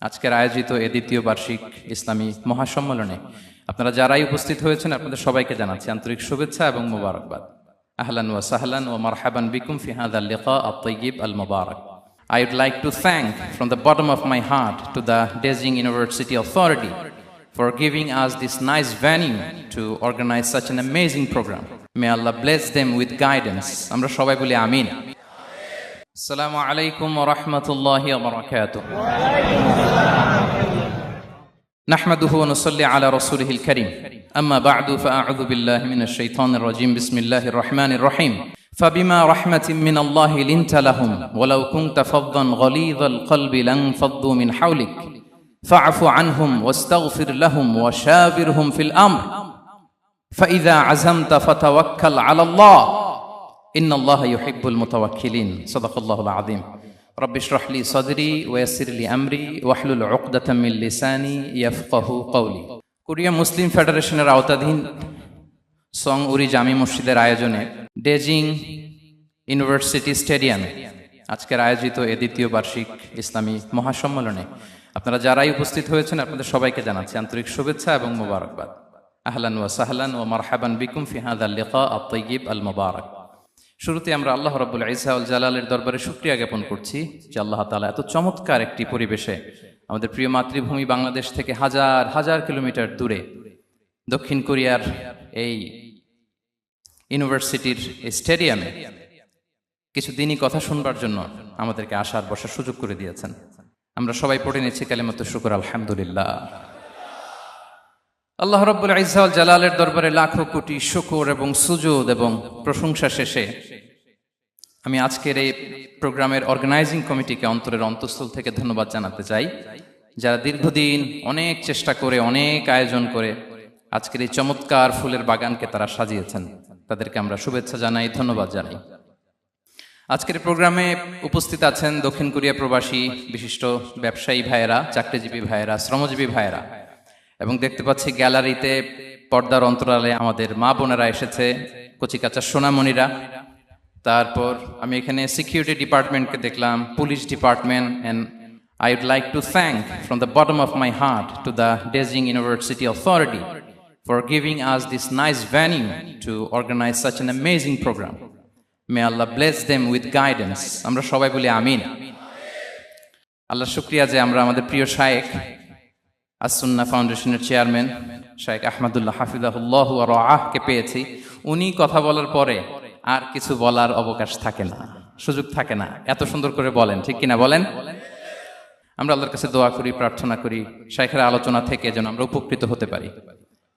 আজকের আয়োজিত এ দ্বিতীয় বার্ষিক ইসলামী মহাসম্মেলনে আপনারা যারাই উপস্থিত হয়েছেন আপনাদের সবাইকে জানাচ্ছি আন্তরিক শুভেচ্ছা এবং মোবারকবাদ। আহলান ওয়া সাহলান ওয়া মারহাবান বিকুম ফি হাযাল লিকা আত-তাইয়্যিব আল-মুবারাক। I would like to thank from the bottom of my heart to the Dezhing University Authority for giving us this nice venue to organize such an amazing program. May Allah bless them with guidance. Amra shobai boli amin. Assalamu alaikum wa rahmatullahi wa barakatuh. نحمده ونصلي على رسوله الكريم أما بعد فأعوذ بالله من الشيطان الرجيم بسم الله الرحمن الرحيم فبما رحمة من الله لنت لهم ولو كنت فظا غليظ القلب لانفضوا من حولك فاعف عنهم واستغفر لهم وشاورهم في الأمر فإذا عزمت فتوكل على الله إن الله يحب المتوكلين صدق الله العظيم رب اشرح لي صدري ويسر لي أمري واحلل عقدة من لساني يفقه قولي Korea মুসলিম ফেডারেশনের আওতাধীন song উরি জামি মসজিদের আয়োজনে ডেজিং university স্টেডিয়ামে আজকের আয়োজিত এ দ্বিতীয় বার্ষিক ইসলামী মহাসম্মেলনে আপনারা যারাই উপস্থিত হয়েছেন আপনাদের সবাইকে জানাচ্ছি আন্তরিক শুভেচ্ছা এবং মোবারকবাদ। আহলান ওয়া সাহলান ওয়া মারহাবান বিকুম ফি হাযাল লিকা আত-তাইয়্যিব আল-মুবারাক। শুরুতে আমরা আল্লাহ রাব্বুল ইজ্জা ওয়াল জালালের দরবারে শুকরিয়া জ্ঞাপন করছি যে আল্লাহ তাআলা এত চমৎকার একটি পরিবেশে আমাদের প্রিয় মাতৃভূমি বাংলাদেশ থেকে হাজার হাজার কিলোমিটার দূরে দক্ষিণ কোরিয়ার এই ইউনিভার্সিটির স্টেডিয়ামে কিছু দিনই কথা শুনবার জন্য আমাদেরকে আসার বসার সুযোগ করে দিয়েছেন। আমরা সবাই পড়ে নিচ্ছি কালিমাতু শুকর আলহামদুলিল্লাহ। আল্লাহ রাব্বুল ইজ্জা ওয়াল জালালের দরবারে লাখো কোটি শুকর এবং সুজুদ এবং প্রশংসা শেষে আমি আজকের এই প্রোগ্রামের অর্গানাইজিং কমিটিকে অন্তরের অন্তঃস্থল থেকে ধন্যবাদ জানাতে চাই, যারা দীর্ঘদিন অনেক চেষ্টা করে অনেক আয়োজন করে আজকের এই চমৎকার ফুলের বাগানকে তারা সাজিয়েছেন। তাদেরকে আমরা শুভেচ্ছা জানাই, ধন্যবাদ জানাই। আজকের প্রোগ্রামে উপস্থিত আছেন দক্ষিণ কোরিয়া প্রবাসী বিশিষ্ট ব্যবসায়ী ভাইয়েরা, চাকরিজীবী ভাইয়েরা, শ্রমজীবী ভাইয়েরা, এবং দেখতে পাচ্ছি গ্যালারিতে পর্দার অন্তরালে আমাদের মা বোনেরা এসেছে, কচিকাচা সোনামণিরা। তারপর আমি এখানে সিকিউরিটি ডিপার্টমেন্টকে দেখলাম, police department, and I would like to thank from the bottom of my heart to the Dezhing University Authority for giving us this nice venue to organize such an amazing program. May Allah bless them with guidance. Amra shobai boli amin. Allah shukriya je amra amader priyo shaykh as-Sunnah ফাউন্ডেশনের chairman শাইখ আহমদুল্লাহ হাফিজাহুল্লাহ ওয়া রাআহ কে পেয়েছি। উনি কথা বলার পরে আর কিছু বলার অবকাশ থাকে না, সুযোগ থাকে না, এত সুন্দর করে বলেন, ঠিক কিনা বলেন? আমরা আল্লাহর কাছে দোয়া করি, প্রার্থনা করি শাইখের আলোচনা থেকে যেন আমরা উপকৃত হতে পারি।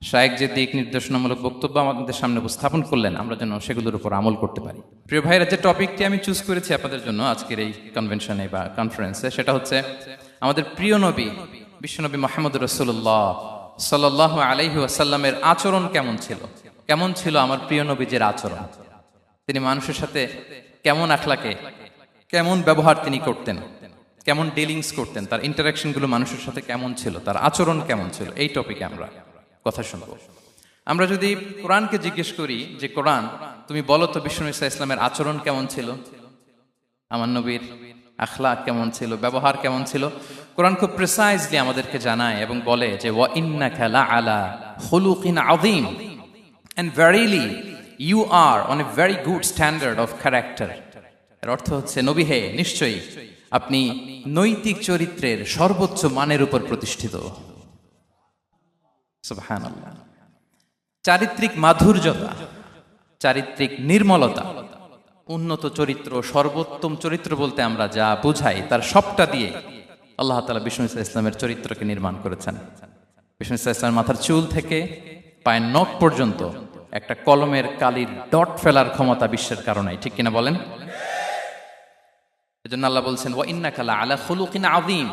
শাইখ যে দিক নির্দেশনামূলক বক্তব্য আমাদের সামনে উপস্থাপন করলেন আমরা যেন সেগুলোর উপর আমল করতে পারি। প্রিয় ভাইরা, যে টপিকটি আমি চুজ করেছি আপনাদের জন্য আজকের এই কনভেনশনে বা কনফারেন্সে, সেটা হচ্ছে আমাদের প্রিয় নবী বিশ্বনবী মুহাম্মদ রাসূলুল্লাহ সাল্লাল্লাহু আলাইহি ওয়াসাল্লামের আচরণ কেমন ছিল। কেমন ছিল আমার প্রিয় নবীজির আচরণ? তিনি মানুষের সাথে কেমন আখলাকে, কেমন ব্যবহার তিনি করতেন, কেমন ডিলিংস করতেন, তার ইন্টারাকশনগুলো মানুষের সাথে কেমন ছিল, তার আচরণ কেমন ছিল, এই টপিকে আমরা কথা শুনবো। আমরা যদি কোরআনকে জিজ্ঞেস করি যে কোরআন তুমি বলো তো বিশ্বনবী সাল্লাল্লাহু আলাইহি ওয়াসাল্লামের আচরণ কেমন ছিল, আমার নবীর আখলাক কেমন ছিল, ব্যবহার কেমন ছিল, কোরআন খুব প্রিসাইজলি আমাদেরকে জানায় এবং বলে যে ওয়া ইন্নাকা লাআলা খুলুকিন আযীম, and verily you are on a very good standard of character. এর অর্থ হচ্ছে নবী হে, নিশ্চয়ই আপনি নৈতিক চরিত্রের সর্বোচ্চ মানের উপর প্রতিষ্ঠিত। সুবহানাল্লাহ। চারিত্রিক মাধুর্যতা, চারিত্রিক নির্মলতা, উন্নত চরিত্র, সর্বোত্তম চরিত্র বলতে আমরা যা বুঝাই তার সবটা দিয়ে আল্লাহ তাআলা বিষ্ণু ইসলামের চরিত্রকে নির্মাণ করেছেন। বিষ্ণু ইসলামের মাথার চুল থেকে পায়ের নখ পর্যন্ত একটা কলমের কালির ডট ফেলার ক্ষমতা বিশ্বের কারণে, ঠিক কিনা বলেন? এজন্য আল্লাহ বলছেন ওয়া ইন্নাকা লাআলা খুলুকিন আযীম,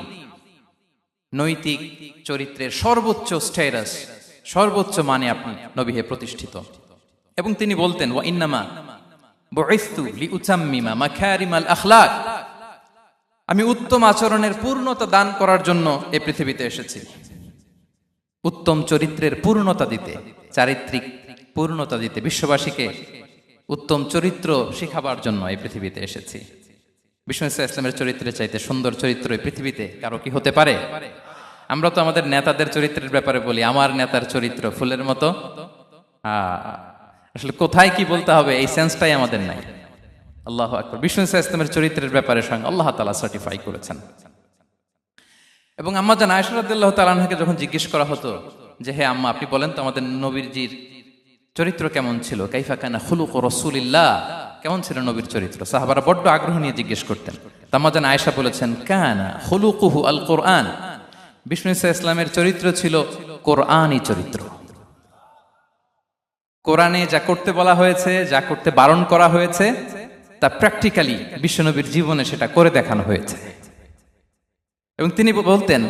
নৈতিক চরিত্রের সর্বোচ্চ স্ট্যাটাস, সর্বোচ্চ মানে আপনি নবী হে প্রতিষ্ঠিত। এবং তিনি বলতেন ওয়া ইন্নামা বুইসতু লিউতাম্মিমা মাকারিমাল আখলাক, আমি উত্তম আচরণের পূর্ণতা দান করার জন্য এই পৃথিবীতে এসেছি, উত্তম চরিত্রের পূর্ণতা দিতে, চারিত্রিক পূর্ণতা দিতে, বিশ্ববাসীকে উত্তম চরিত্র শিখাবার জন্য এই পৃথিবীতে এসেছি। বিষ্ণু ইসলামের চরিত্রের চাইতে সুন্দর চরিত্র এই পৃথিবীতে কারো কি হতে পারে? আমরা তো আমাদের নেতাদের চরিত্রের ব্যাপারে বলি, আমার নেতার চরিত্র ফুলের মতো। আসলে কোথায় কি বলতে হবে এই সেন্সটাই আমাদের নাই। আল্লাহু আকবার। বিষ্ণু ইসলামের চরিত্রের ব্যাপারে স্বয়ং আল্লাহ তাআলা সার্টিফাই করেছেন। এবং আম্মা জান আয়েশা রাদিয়াল্লাহু তাআলা আনহাকে যখন জিজ্ঞেস করা হতো যে হে আম্মা, আপনি বলেন তো আমাদের নবীজির চরিত্র কেমন ছিল, কাইফা কানা খুলুকু রাসূলিল্লাহ, কেমন ছিল নবীর চরিত্র, সাহাবারা বড্ড আগ্রহ নিয়ে জিজ্ঞেস করতেন। আম্মা জান আয়েশা বলেছেন কানা খুলুকুহু আল কোরআন, বিষ্ণু ইসলামের চরিত্র ছিল কোরআনী চরিত্র। কোরআনে যা করতে বলা হয়েছে, যা করতে বারণ করা হয়েছে, তা প্র্যাকটিক্যালি বিশ্বনবীর জীবনে সেটা করে দেখানো হয়েছে। এবং তিনি বলতেন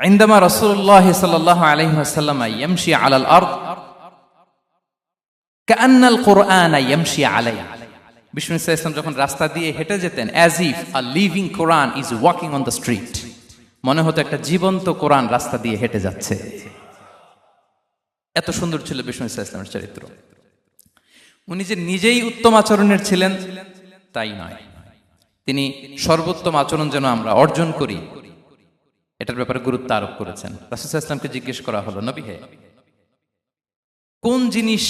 ইনদামা রাসূলুল্লাহ সাল্লাল্লাহু আলাইহি ওয়াসাল্লাম ইয়ামশি আলাল আরদ কাআন্নাল কুরআন ইয়ামশি আলাইহি, বিষ্ণু ইসলাম যখন রাস্তা দিয়ে হেঁটে যেতেন as if a living Quran is walking on the street, মনে হতো একটা জীবন্ত কোরআন রাস্তা দিয়ে হেঁটে যাচ্ছে। এত সুন্দর ছিল বিষ্ণু ইসলামের চরিত্র। উনি যে নিজেই উত্তম আচরণের ছিলেন তাই নয়, তিনি সর্বোত্তম আচরণ যেন আমরা অর্জন করি এটার ব্যাপারে গুরুত্ব আরোপ করেছেন। রাসূল সাল্লাল্লাহু আলাইহি ওয়াসাল্লামকে জিজ্ঞেস করা হলো, নবী হে, কোন জিনিস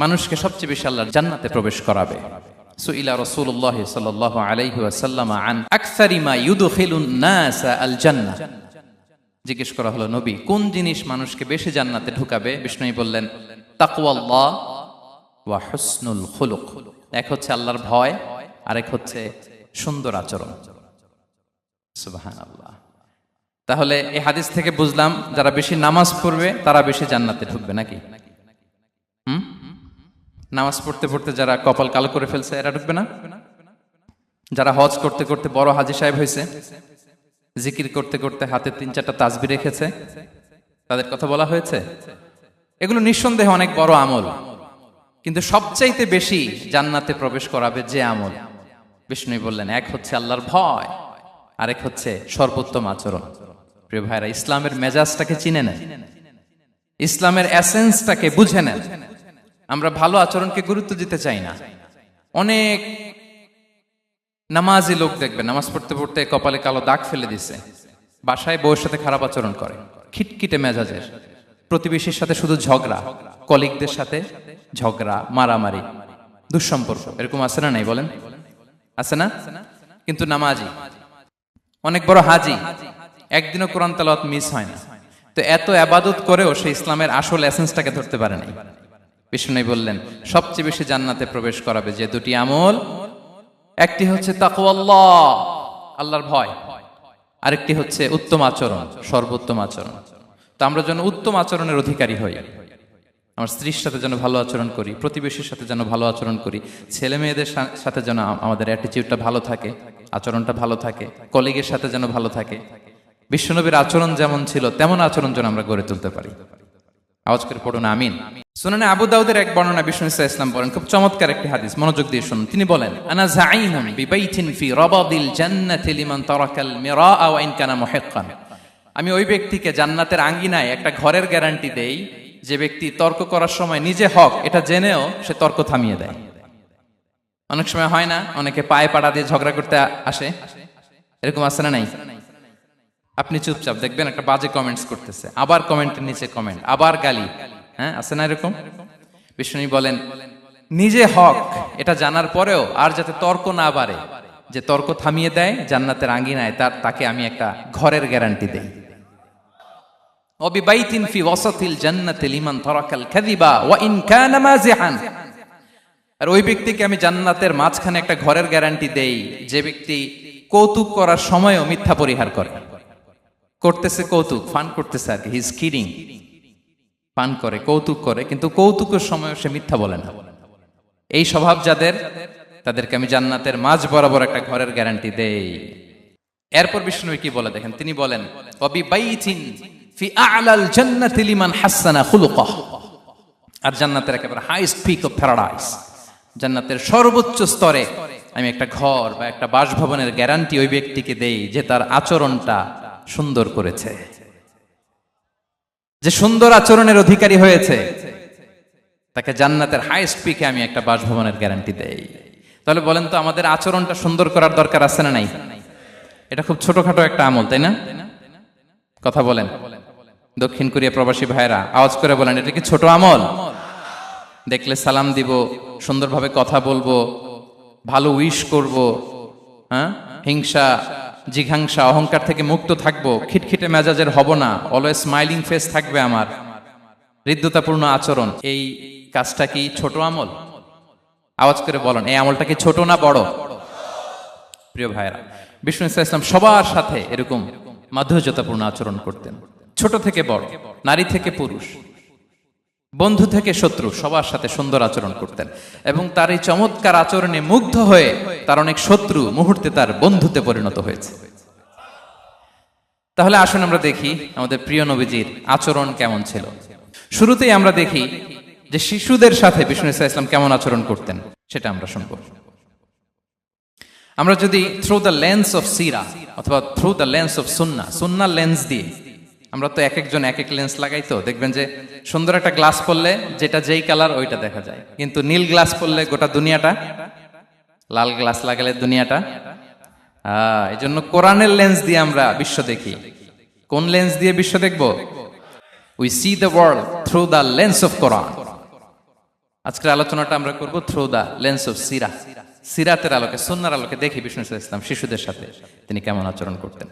মানুষকে সবচেয়ে বেশি আল্লাহর জান্নাতে প্রবেশ করাবে? সুইলা রাসূলুল্লাহ সাল্লাল্লাহু আলাইহি ওয়াসাল্লাম আন আকসারি মা ইউদখিলুন নাস আল জান্নাহ, জিজ্ঞেস করা হলো নবী কোন জিনিস মানুষকে বেশি জান্নাতে ঢুকাবে? বিষ্ণু বললেন তাকওয়াল্লাহ ওয়া হুসনুল খুলুক, এক হচ্ছে আল্লাহর ভয়, আরেক হচ্ছে সুন্দর আচরণ। সুবহানাল্লাহ। তাহলে এই হাদিস থেকে বুঝলাম যারা বেশি নামাজ পড়বে তারা বেশি জান্নাতে ঢুকবে নাকি? নামাজ পড়তে পড়তে যারা কপাল কালো করে ফেলছে এরা ঢুকবে না? যারা হজ করতে করতে বড় হাজী সাহেব হয়েছে, জিকির করতে করতে হাতে 3-4টা তাসবিহ রেখেছে, তাদের কথা বলা হয়েছে? এগুলো নিঃসন্দেহে অনেক বড় আমল, কিন্তু সবচাইতে বেশি জান্নাতে প্রবেশ করাবে যে আমল, বিষ্ণু বললেন এক হচ্ছে আল্লাহর ভয়, আরেক হচ্ছে সর্বোত্তম আচরণ। প্রিয় ভাইরা, ইসলামের মেজাজটাকে চিনে নেন, ইসলামের এসেন্সটাকে বুঝে নেন। আমরা ভালো আচরণকে গুরুত্ব দিতে চাই না। অনেক নামাজি লোক দেখবেন নামাজ পড়তে পড়তে কপালে কালো দাগ ফেলে দিছে, বাসায় বউয়ের সাথে খারাপ আচরণ করে, খিটখিটে মেজাজের, প্রতিবেশীর সাথে শুধু ঝগড়া, কলিগদের সাথে ঝগড়া, মারামারি, দুঃসম্পর্ক, এরকম আছে না নাই বলেন? আছে না? কিন্তু নামাজি, অনেক বড় হাজি, একদিনও কোরআন তেলাওয়াত মিস হয় না, তো এত ইবাদত করেও সে ইসলামের আসল এসেন্সটাকে ধরতে পারে নাই। বিষ্ণু বললেন সবচেয়ে বেশি জান্নাতে প্রবেশ করাবে যে দুটি আমল, একটি হচ্ছে তাকওয়াল্লাহ, আল্লাহর ভয়, আরেকটি হচ্ছে উত্তম আচরণ, সর্বোত্তম আচরণ। তো আমরা যেন উত্তম আচরণের অধিকারী হই, আমার স্ত্রীর সাথে যেন ভালো আচরণ করি, প্রতিবেশীর সাথে যেন ভালো আচরণ করি, ছেলে মেয়েদের সাথে যেন আমাদের অ্যাটিটিউডটা ভালো থাকে, আচরণটা ভালো থাকে, কলিগের সাথে যেন ভালো থাকে। বিশ্বনবীর আচরণ যেমন ছিল তেমন আচরণ যেন আমরা গড়ে তুলতে পারি। আওয়াজ করে পড়ুন আমিন। সুনানে আবু দাউদের এক বর্ণনা বিষ্ণু ইসলাম বলেন, খুব চমৎকার একটি হাদিস, মনোযোগ দিয়ে শুনুন। তিনি বলেন আনা যাঈনুন বিবাইতিন ফি রাবাদিল জান্নাতি লিমান তারাকাল মিরাআ ওয়া ইন কানা মুহিক্কান, আমি ওই ব্যক্তিকে জান্নাতের আঙ্গিনায় একটা ঘরের গ্যারান্টি দেই যে ব্যক্তি তর্ক করার সময় নিজে হক এটা জেনেও সে তর্ক থামিয়ে দেয়। অনেক সময় হয় না, অনেকে পায়ে পাড়া দিয়ে ঝগড়া করতে আসে, এরকম আছে না নাই? আপনি চুপচাপ দেখবেন একটা বাজে কমেন্টস করতেছে, আবার কমেন্টের নিচে কমেন্ট, আবার গালি, হ্যাঁ আছে না এরকম? বিষ্ণু বলেন নিজে হক এটা জানার পরেও আর যাতে তর্ক না বাড়ে, যে তর্ক থামিয়ে দেয় জান্নাতের আঙ্গিনায়, তাকে আমি একটা ঘরের গ্যারান্টি দেই। ওয়াবিবাইতিন ফি ওয়াসাতিল জান্নাতি লিমান তারাকাল কাযিবা ওয়া ইন কানা মাযিহান, আর ওই ব্যক্তিকে আমি জান্নাতের মাঝখানে একটা ঘরের গ্যারান্টি দেই যে ব্যক্তি কৌতুক করার সময়ও মিথ্যা পরিহার করে। করতেছে কৌতুক, ফান করতেছে আর কি, হি ইজ কিডিং, পান করে, কৌতুক করে, কিন্তু কৌতুকের সময় সে মিথ্যা বলে না। এই স্বভাব যাদের, তাদেরকে আমি জান্নাতের মাঝ বরাবর একটা ঘরের গ্যারান্টি দেই। এরপর বিষ্ণু কি বলে দেখেন, তিনি বলেন ওয়াবিবাইতিন ফি আ'লাল জান্নাতি লিমান হাসানা খুলুকাহ, আর জান্নাতের একেবারে হাইস্ট পিক অফ প্যারাডাইস, জান্নাতের সর্বোচ্চ স্তরে আমি একটা ঘর বা একটা বাসভবনের গ্যারান্টি ওই ব্যক্তিকে দেই যে তার আচরণটা সুন্দর করেছে, যে সুন্দর আচরণের অধিকারী হয়েছে, তাকে জান্নাতের হাইস্ট পিকে আমি একটা বাসভবনের গ্যারান্টি দেই। তাহলে বলেন তো আমাদের আচরণটা সুন্দর করার দরকার আছে না নাই? এটা খুব ছোটখাটো একটা আমল, তাই না? কথা বলেন। দক্ষিণ কোরিয়া প্রবাসী ভাইরা আওয়াজ করে বলেন, এটা কি ছোট আমল? দেখলে সালাম দিব, সুন্দরভাবে কথা বলবো, ভালো উইশ করব, হ্যাঁ, হিংসা জিঘাংসা অহংকার থেকে মুক্ত থাকবো, খিটখিটে মেজাজের হব না, অলওয়েজ স্মাইলিং ফেস থাকবে আমার, হৃদ্যতাপূর্ণ আচরণ। এই কাজটা কি ছোট আমল? আওয়াজ করে বলেন, এই আমলটা কি ছোট না বড়? প্রিয় ভাইরা, বিষ্ণু ইসলাম সবার সাথে এরকম মাধুর্যতাপূর্ণ আচরণ করতেন, ছোট থেকে বড়, নারী থেকে পুরুষ, বন্ধু থেকে শত্রু, সবার সাথে সুন্দর আচরণ করতেন। এবং তার এই চমৎকার আচরণে মুগ্ধ হয়ে তার অনেক শত্রু মুহূর্তে তার বন্ধুতে পরিণত হয়েছে। তাহলে আসুন আমরা দেখি আমাদের প্রিয় নবীজির আচরণ কেমন ছিল। শুরুতেই আমরা দেখি যে শিশুদের সাথে বিষ্ণু ইসলাম কেমন আচরণ করতেন, সেটা আমরা শুনবো। আমরা যদি থ্রু দ্য লেন্স অফ সিরা অথবা through the lens of Sunnah lens দিয়ে, আমরা তো এক একজন এক এক লেন্স লাগাই, তো দেখবেন যে সুন্দর একটা গ্লাস পরলে যেটা যেই কালার ওইটা দেখা যায়, কিন্তু নীল গ্লাস পরলে গোটা দুনিয়াটা, লাল গ্লাস লাগালে দুনিয়াটা। এই জন্য কোরআনের লেন্স দিয়ে আমরা বিশ্ব দেখি। কোন লেন্স দিয়ে বিশ্ব দেখব? We see the world through the lens of Quran. আজকের আলোচনাটা আমরা করব থ্রু দ্য লেন্স অফ সিরা, সিরাতের আলোকে, সুন্নাহর আলোকে দেখি বিষ্ণু ইসলাম শিশুদের সাথে তিনি কেমন আচরণ করতেন।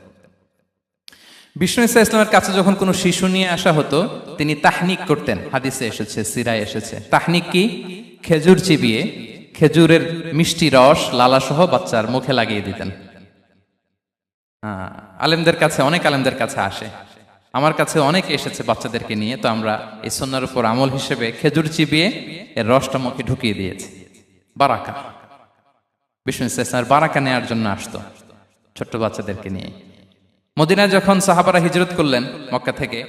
বিষ্ণু ইসলামের কাছে যখন কোনো শিশু নিয়ে আসা হতো, তিনি তাহনিক করতেন। হাদিসে এসেছে, সিরায় এসেছে। তাহনিক কি? খেজুর চিবিয়ে খেজুরের মিষ্টি রস লালাসহ বাচ্চার মুখে লাগিয়ে দিতেন। আলেমদের কাছে, অনেক আলেমদের কাছে আসে, আমার কাছে অনেক এসেছে বাচ্চাদেরকে নিয়ে, তো আমরা এই সুন্নাহর উপর আমল হিসেবে খেজুর চিবিয়ে এর রসটা মুখে ঢুকিয়ে দিয়েছি। বারাকা, বিষ্ণু ইসলামের বারাকা নেওয়ার জন্য আসতো ছোট্ট বাচ্চাদেরকে নিয়ে। মদিনায় যখন সাহাবারা হিজরত করলেন মক্কা থেকে,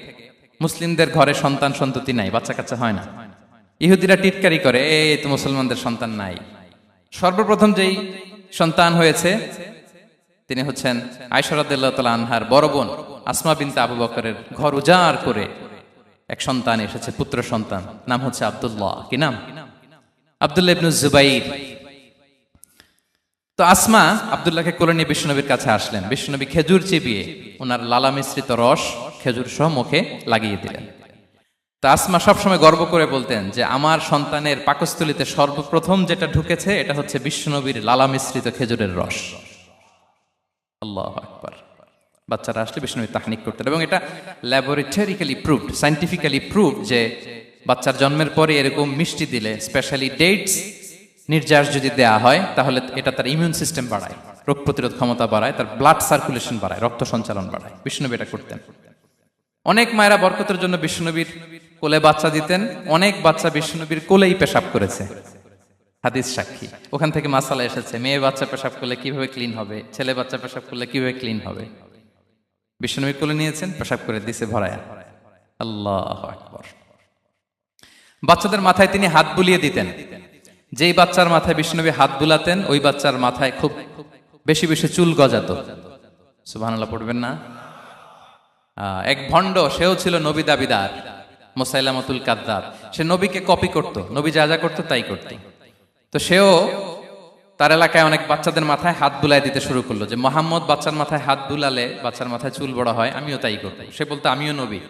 মুসলিমদের ঘরে সন্তান সন্ততি নাই, বাচ্চা কাচ্চা হয় না। ইহুদিরা টিটকারি করে, এই তো মুসলমানদের সন্তান নাই। সর্বপ্রথম যেই সন্তান হয়েছে তিনি হচ্ছেন আয়েশা রাদিয়াল্লাহু তাআলা আনহার বড় বোন আসমা বিনতে আবু বকরের ঘর উজাড় করে এক সন্তান এসেছে, পুত্র সন্তান, নাম হচ্ছে আব্দুল্লাহ। কি নাম? আব্দুল্লাহ ইবনে জুবাইর। তো আসমা আব্দুল্লাহকে কোলে নিয়ে বিশ্বনবীর কাছে আসলেন। বিশ্বনবী খেজুর চিবিয়ে ওনার লালা মিশ্রিত রস খেজুর সহ মুখে লাগিয়ে দিলেন। তো আসমা সবসময় গর্ব করে বলতেন যে আমার সন্তানের পাকস্থলীতে সর্বপ্রথম যেটা ঢুকেছে এটা হচ্ছে বিশ্বনবীর লালা মিশ্রিত খেজুরের রস। আল্লাহু আকবার। বাচ্চারা আসলে বিষ্ণু তাহনিক করতেন, এবং এটা ল্যাবরেটরিক্যালি প্রুভড, সায়েন্টিফিক্যালি প্রুভড যে বাচ্চার জন্মের পরে এরকম মিষ্টি দিলে, স্পেশালি ডেটস নির্যাস যদি দেয়া হয়, তাহলে এটা তার ইমিউন সিস্টেম বাড়ায়, রোগ প্রতিরোধ ক্ষমতা বাড়ায়, তার ব্লাড সার্কুলেশন বাড়ায়, রক্ত সঞ্চালন বাড়ায়। বিষ্ণুনবী এটা করতেন। অনেক মায়েরা বরকতের জন্য বিষ্ণুনবীর কোলে বাচ্চা দিতেন। অনেক বাচ্চা বিষ্ণুনবীর কোলেই পেশাব করেছে, হাদিস সাক্ষী। ওখান থেকে মাসালা এসেছে, মেয়ে বাচ্চা পেশাব করলে কিভাবে ক্লিন হবে, ছেলে বাচ্চা পেশাব করলে কিভাবে ক্লিন হবে। বিষ্ণুনবী কোলে নিয়েছেন, পেশাব করে দিছে ভরায়া। আল্লাহু আকবার। বাচ্চাদের মাথায় তিনি হাত বুলিয়ে দিতেন। যেই বাচ্চার মাথায় বিষ্ণুনবী হাত বুলাতেন, ওই বাচ্চার মাথায় খুব বেশি বেশি চুল গজাতো। সুবহানাল্লাহ পড়বেন না? এক ভণ্ড, সেও ছিল নবী দাবিদার, মুসাইলামাতুল কাদ্দাব। সে নবীকে কপি করত, নবী যা যা করতো তাই করত। তো সেও তার এলাকায় অনেক বাচ্চাদের মাথায় হাত বুলাই দিতে শুরু করলো, যে মোহাম্মদ বাচ্চার মাথায় হাত বুলালে বাচ্চার মাথায় চুল বড় হয়, আমিও তাই করবো। সে বলতো আমিও নবী।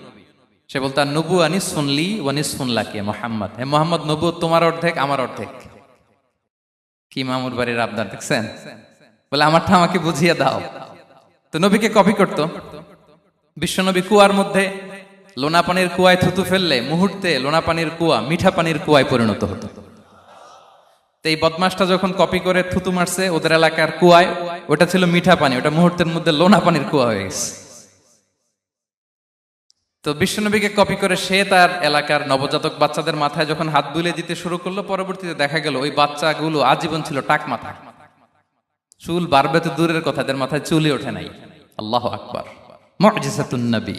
সে বলতো নবু আনিস শুনলি ওয়ানিস শুনলাকে মোহাম্মদ, হে মোহাম্মদ, নবু তোমার অর্ধেক আমার অর্ধেক। কি মামুর বাড়ির আবদার দেখছেন? বলে আমারটা আমাকে বুঝিয়ে দাও। তো নবীকে কপি করতো। বিশ্বনবী কুয়ার মধ্যে লোনা পানির কুয়ায় থুতু ফেললে মুহূর্তে লোনা পানির কুয়া মিঠা পানির কুয়ায় পরিণত হতো। তো এই বদমাসটা যখন কপি করে থুতু মারছে ওদের এলাকার কুয়ায়, ওটা ছিল মিঠা পানি, ওটা মুহূর্তের মধ্যে লোনা পানির কুয়া হয়ে গেছে। তো বিশ্বনবীকে কপি করে সে তার এলাকার নবজাতক বাচ্চাদের মাথায় যখন হাত বুলিয়ে দিতে শুরু করলো, পরবর্তীতে দেখা গেল ওই বাচ্চাগুলো আজীবন ছিল টাক মাথা। চুল বাড়বে তো দূরের কথা, এদের মাথায় চুলই ওঠে নাই। আল্লাহু আকবার, মুজিজাতুন নবী।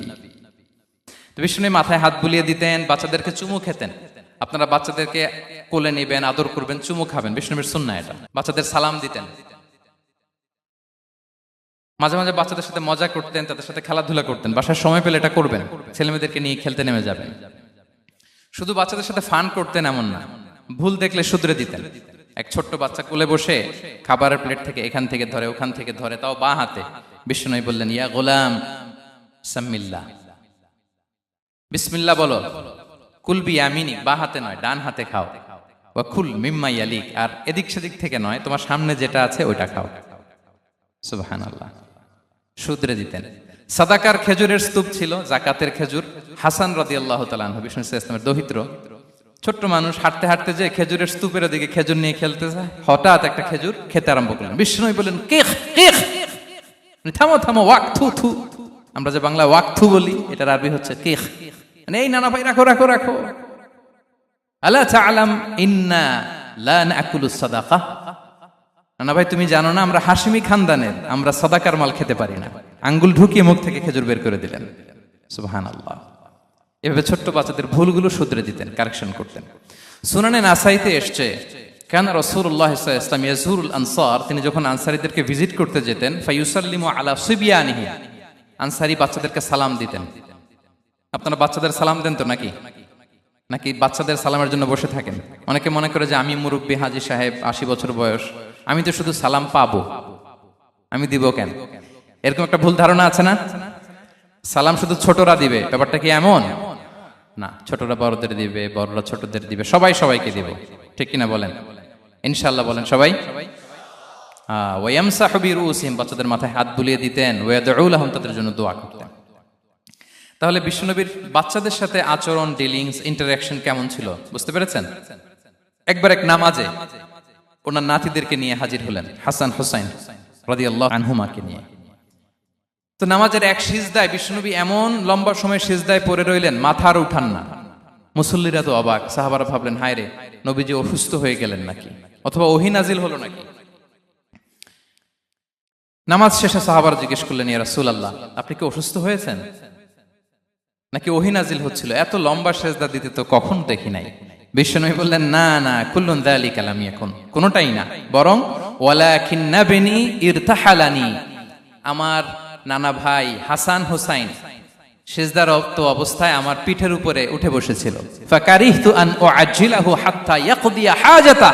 তো বিষ্ণুনবী মাথায় হাত বুলিয়ে দিতেন, বাচ্চাদেরকে চুমু খেতেন। আপনারা বাচ্চাদেরকে কোলে নেবেন, আদর করবেন, চুমু খাবেন, বিষ্ণুনবীর সুন্নাহ এটা। বাচ্চাদের সালাম দিতেন। মাঝে মাঝে বাচ্চাদের সাথে মজা করতেন, তাদের সাথে খেলাধুলা করতেন। বাসার সময় পেলে এটা করবেন, ছেলেমেয়েদেরকে নিয়ে খেলতে নেমে যাবেন। শুধু বাচ্চাদের সাথে ফান করতেন এমন না, ভুল দেখলে শুধরে দিতেন। এক ছোট্ট বাচ্চা কোলে বসে খাবারের প্লেট থেকে এখান থেকে ধরে ওখান থেকে ধরে, তাও বাঁ হাতে। বিষ্ণু বললেন, ইয়া গোলাম সাম্মিল্লাহ, বিসমিল্লাহ বলো, কুল বিয়ামিনিক, বাঁ হাতে নয় ডান হাতে খাও, ওয়া কুল মিম্মা ইয়ালিক, আর এদিক সেদিক থেকে নয়, তোমার সামনে যেটা আছে ওইটা খাও। সুবহানাল্লাহ। শুধরে দিতেন। সাদাকার খেজুরের স্তূপ ছিল, জাকাতের খেজুর। হাসান রাদিয়াল্লাহু তাআলা আনহু, বিষ্ণু ইসলামের দহিত্র, ছোট্ট মানুষ, হাঁটতে হাঁটতে যে খেজুরের স্তূপের দিকে খেজুর নিয়ে খেলতে যায়, হঠাৎ একটা খেজুর খেতে আরম্ভ করলেন। বিষ্ণু বললেন, কেখ কেখ, থামো থামো, ওয়াক থু থু। আমরা যে বাংলা ওয়াক থু বলি, এটার আরবি হচ্ছে কেখ। মানে এই নানা ভাই, রাখো রাখো রাখো। আলা তাআলাম ইন্না লা নাকুলুস সাদাকা, নানা ভাই তুমি জানো না আমরা হাশিমি খানদানের, আমরা সাদাকার মাল খেতে পারি না। আঙ্গুল ঢুকিয়ে মুখ থেকে খেজুর বের করে দিলেন। সুবহানাল্লাহ। এভাবে ছোট্ট বাচ্চাদের ভুলগুলো শুধরে দিতেন, কারেকশন করতেন। সুনানে নাসাইতে এসছে, কেন রাসূলুল্লাহ সাল্লাল্লাহু আলাইহি ওয়াসাল্লাম ইয়াজুরুল আনসার, তিনি যখন আনসারীদেরকে ভিজিট করতে যেতেন, ফায়ুসাল্লিমু আলা সিবিয়ানিহি, আনসারী বাচ্চাদেরকে সালাম দিতেন। আপনারা বাচ্চাদের সালাম দেন তো নাকি? নাকি বাচ্চাদের সালামের জন্য বসে থাকেন? অনেকে মনে করে যে আমি মুরব্বী, হাজী সাহেব, 80 বছর বয়স, আমি তো শুধু সালাম পাবো, আমি দিব কেন? এরকম একটা ভুল ধারণা আছে না? সালাম শুধু ছোটরা দিবে, ব্যাপারটা কি এমন না? ছোটরা বড়দের দিবে, বড়রা ছোটদের দিবে, সবাই সবাইকে দিবে, ঠিক কিনা বলেন? ইনশাআল্লাহ বলেন সবাই। ওয়ায়ামসাহু বিরুসিহিম, বাচ্চাদের মাথায় হাত বুলিয়ে দিতেন। ওয়ায়াদউ লাহুম, তাদের জন্য দোয়া করতেন। তাহলে বিশ্বনবীর বাচ্চাদের সাথে আচরণ, ডিলিংস, ইন্টারঅ্যাকশন কেমন ছিল বুঝতে পেরেছেন? একবার এক নামাজে ওনার নাতিদেরকে নিয়ে হাজির হলেন, হাসান হুসাইন রাদিয়াল্লাহু আনহুমাকে নিয়ে। তো নামাজের এক সিজদায় বিশ্বনবী এমন লম্বা সময় সিজদায় পড়ে রইলেন, মাথার উঠান না। মুসল্লিরা তো অবাক, সাহাবারা ভাবলেন, হায় রে, নবীজি অসুস্থ হয়ে গেলেন নাকি, অথবা ওহী নাজিল হলো নাকি। নামাজ শেষে সাহাবারা জিজ্ঞেস করলেন, ইয়া রাসূলুল্লাহ, আপনি কি অসুস্থ হয়েছেন নাকি ওহী নাজিল হচ্ছিল? এত লম্বা সিজদা দিতে তো কখন দেখি নাই। বিশ্বনবী বললেন, না না, কুল্লুন যালিকা লাম ইয়াকুন, কোনটাই না, বরং ওয়ালাকিন নাবনি ইরতাহালানি, আমার নানা ভাই হাসান হুসাইন সিজদারত অবস্থায় আমার পিঠের উপরে উঠে বসেছিল। ফাকারিহতু আন উআজ্জিলাহু হাত্তা ইয়াকদিয়া হাজাতা,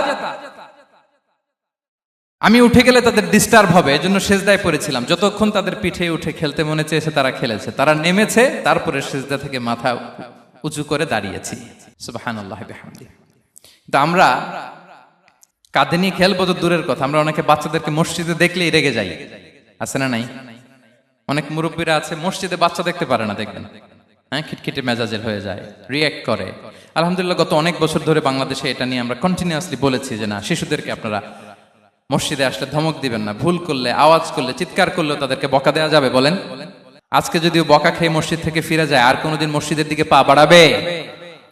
আমি উঠে গেলে তাদের ডিস্টার্ব হবে, এজন্য সিজদায় পড়েছিলাম। যতক্ষণ তাদের পিঠে উঠে খেলতে মনে চেয়েছে তারা খেলেছে, তারা নেমেছে, তারপরে সিজদা থেকে মাথা উঁচু করে দাঁড়িয়েছি। সুবহানাল্লাহি বিহামদিহি। কিন্তু আমরা কাঁধে নিয়ে খেলবো তো দূরের কথা, আমরা অনেকে বাচ্চাদেরকে মসজিদে দেখলেই রেগে যাই, আছে না নাই? অনেক মুরব্বীরা আছে মসজিদে বাচ্চা দেখতে পারে না, দেখবেন, হ্যাঁ, খিটখিটে মেজাজের হয়ে যায়, রিয়্যাক্ট করে। আলহামদুলিল্লাহ গত অনেক বছর ধরে বাংলাদেশে এটা নিয়ে আমরা কন্টিনিউয়াসলি বলেছি যে না, শিশুদেরকে আপনারা মসজিদে আসলে ধমক দিবেন না, ভুল করলে, আওয়াজ করলে, চিৎকার করলেও তাদেরকে বকা দেওয়া যাবে? বলেন। আজকে যদিও বকা খেয়ে মসজিদ থেকে ফিরে যায়, আর কোনোদিন মসজিদের দিকে পা বাড়াবে?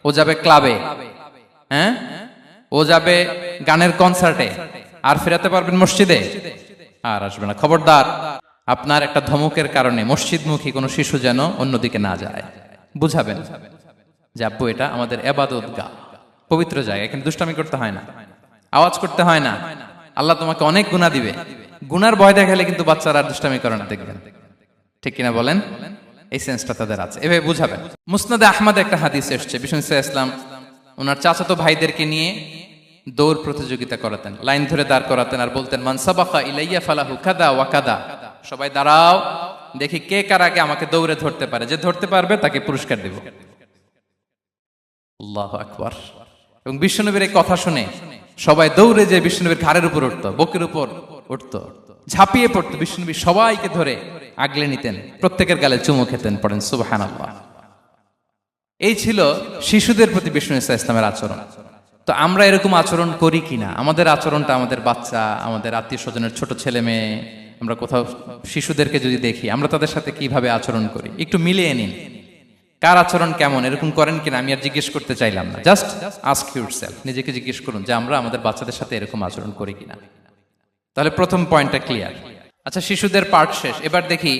ও যাবে ক্লাবে, হ্যাঁ, ও যাবে গানের কনসার্টে, আর ফেরাতে পারবেন মসজিদে? আর আসবে না। খবরদার, আপনার একটা ধমকের কারণে মসজিদমুখী কোনো শিশু যেন অন্যদিকে না যায়। বুঝাবেন যে আব্বু, এটা আমাদের ইবাদতগাহ, পবিত্র জায়গা, এখানে দুষ্টামি করতে হয় না, আওয়াজ করতে হয় না, আল্লাহ তোমাকে অনেক গুনাহ দিবে। গুনার ভয় দেখালে কিন্তু বাচ্চারা দুষ্টামি করে না, দেখবেন, ঠিক কিনা বলেন? এই সেন্সটা তাদের আছে, এভাবে বুঝাবেন। মুসনাদে আহমদ একটা হাদিস এসছে, বিষ্ণু ইসলাম ওনার চাচাতো ভাইদেরকে নিয়ে দৌড় প্রতিযোগিতা করাতেন, লাইন ধরে দাঁড় করাতেন, আর বলতেন, মান সাবাকা ইলাইয়া ফালাহু কাদা ওয়া কাদা, সবাই দাঁড়াও, দেখি কে কার আগে আমাকে দৌড়ে ধরতে পারে, যে ধরতে পারবে তাকে পুরস্কার দেব। আল্লাহু আকবার। এবং বিশ্বনবীর এই কথা শুনে সবাই দৌড়ে যে বিশ্বনবীর ঘাড়ের উপর উঠতো, বুকের উপর উঠতো, ঝাঁপিয়ে পড়তো। বিশ্বনবী সবাইকে ধরে আগলে নিতেন, প্রত্যেকের গালে চুমু খেতেন। পড়েন সুবহানাল্লাহ। এই ছিল শিশুদের প্রতি বিষ্ণু ইসলামের আচরণ। তো আমরা এরকম আচরণ করি কিনা? আমাদের আচরণটা আমাদের বাচ্চা, আমাদের আত্মীয় স্বজনের ছোট ছেলে মেয়ে, আমরা কোথাও শিশুদেরকে যদি দেখি, আমরা তাদের সাথে কিভাবে আচরণ করি একটু মিলিয়ে নিন। কার আচরণ কেমন, এরকম করেন কিনা আমি আর জিজ্ঞেস করতে চাইলাম না, জাস্ট আস্ক ইউরসেলফ, নিজেকে জিজ্ঞেস করুন যে আমরা আমাদের বাচ্চাদের সাথে এরকম আচরণ করি কিনা। তাহলে প্রথম পয়েন্টটা ক্লিয়ার। আচ্ছা, শিশুদের পার্ট শেষ, এবার দেখি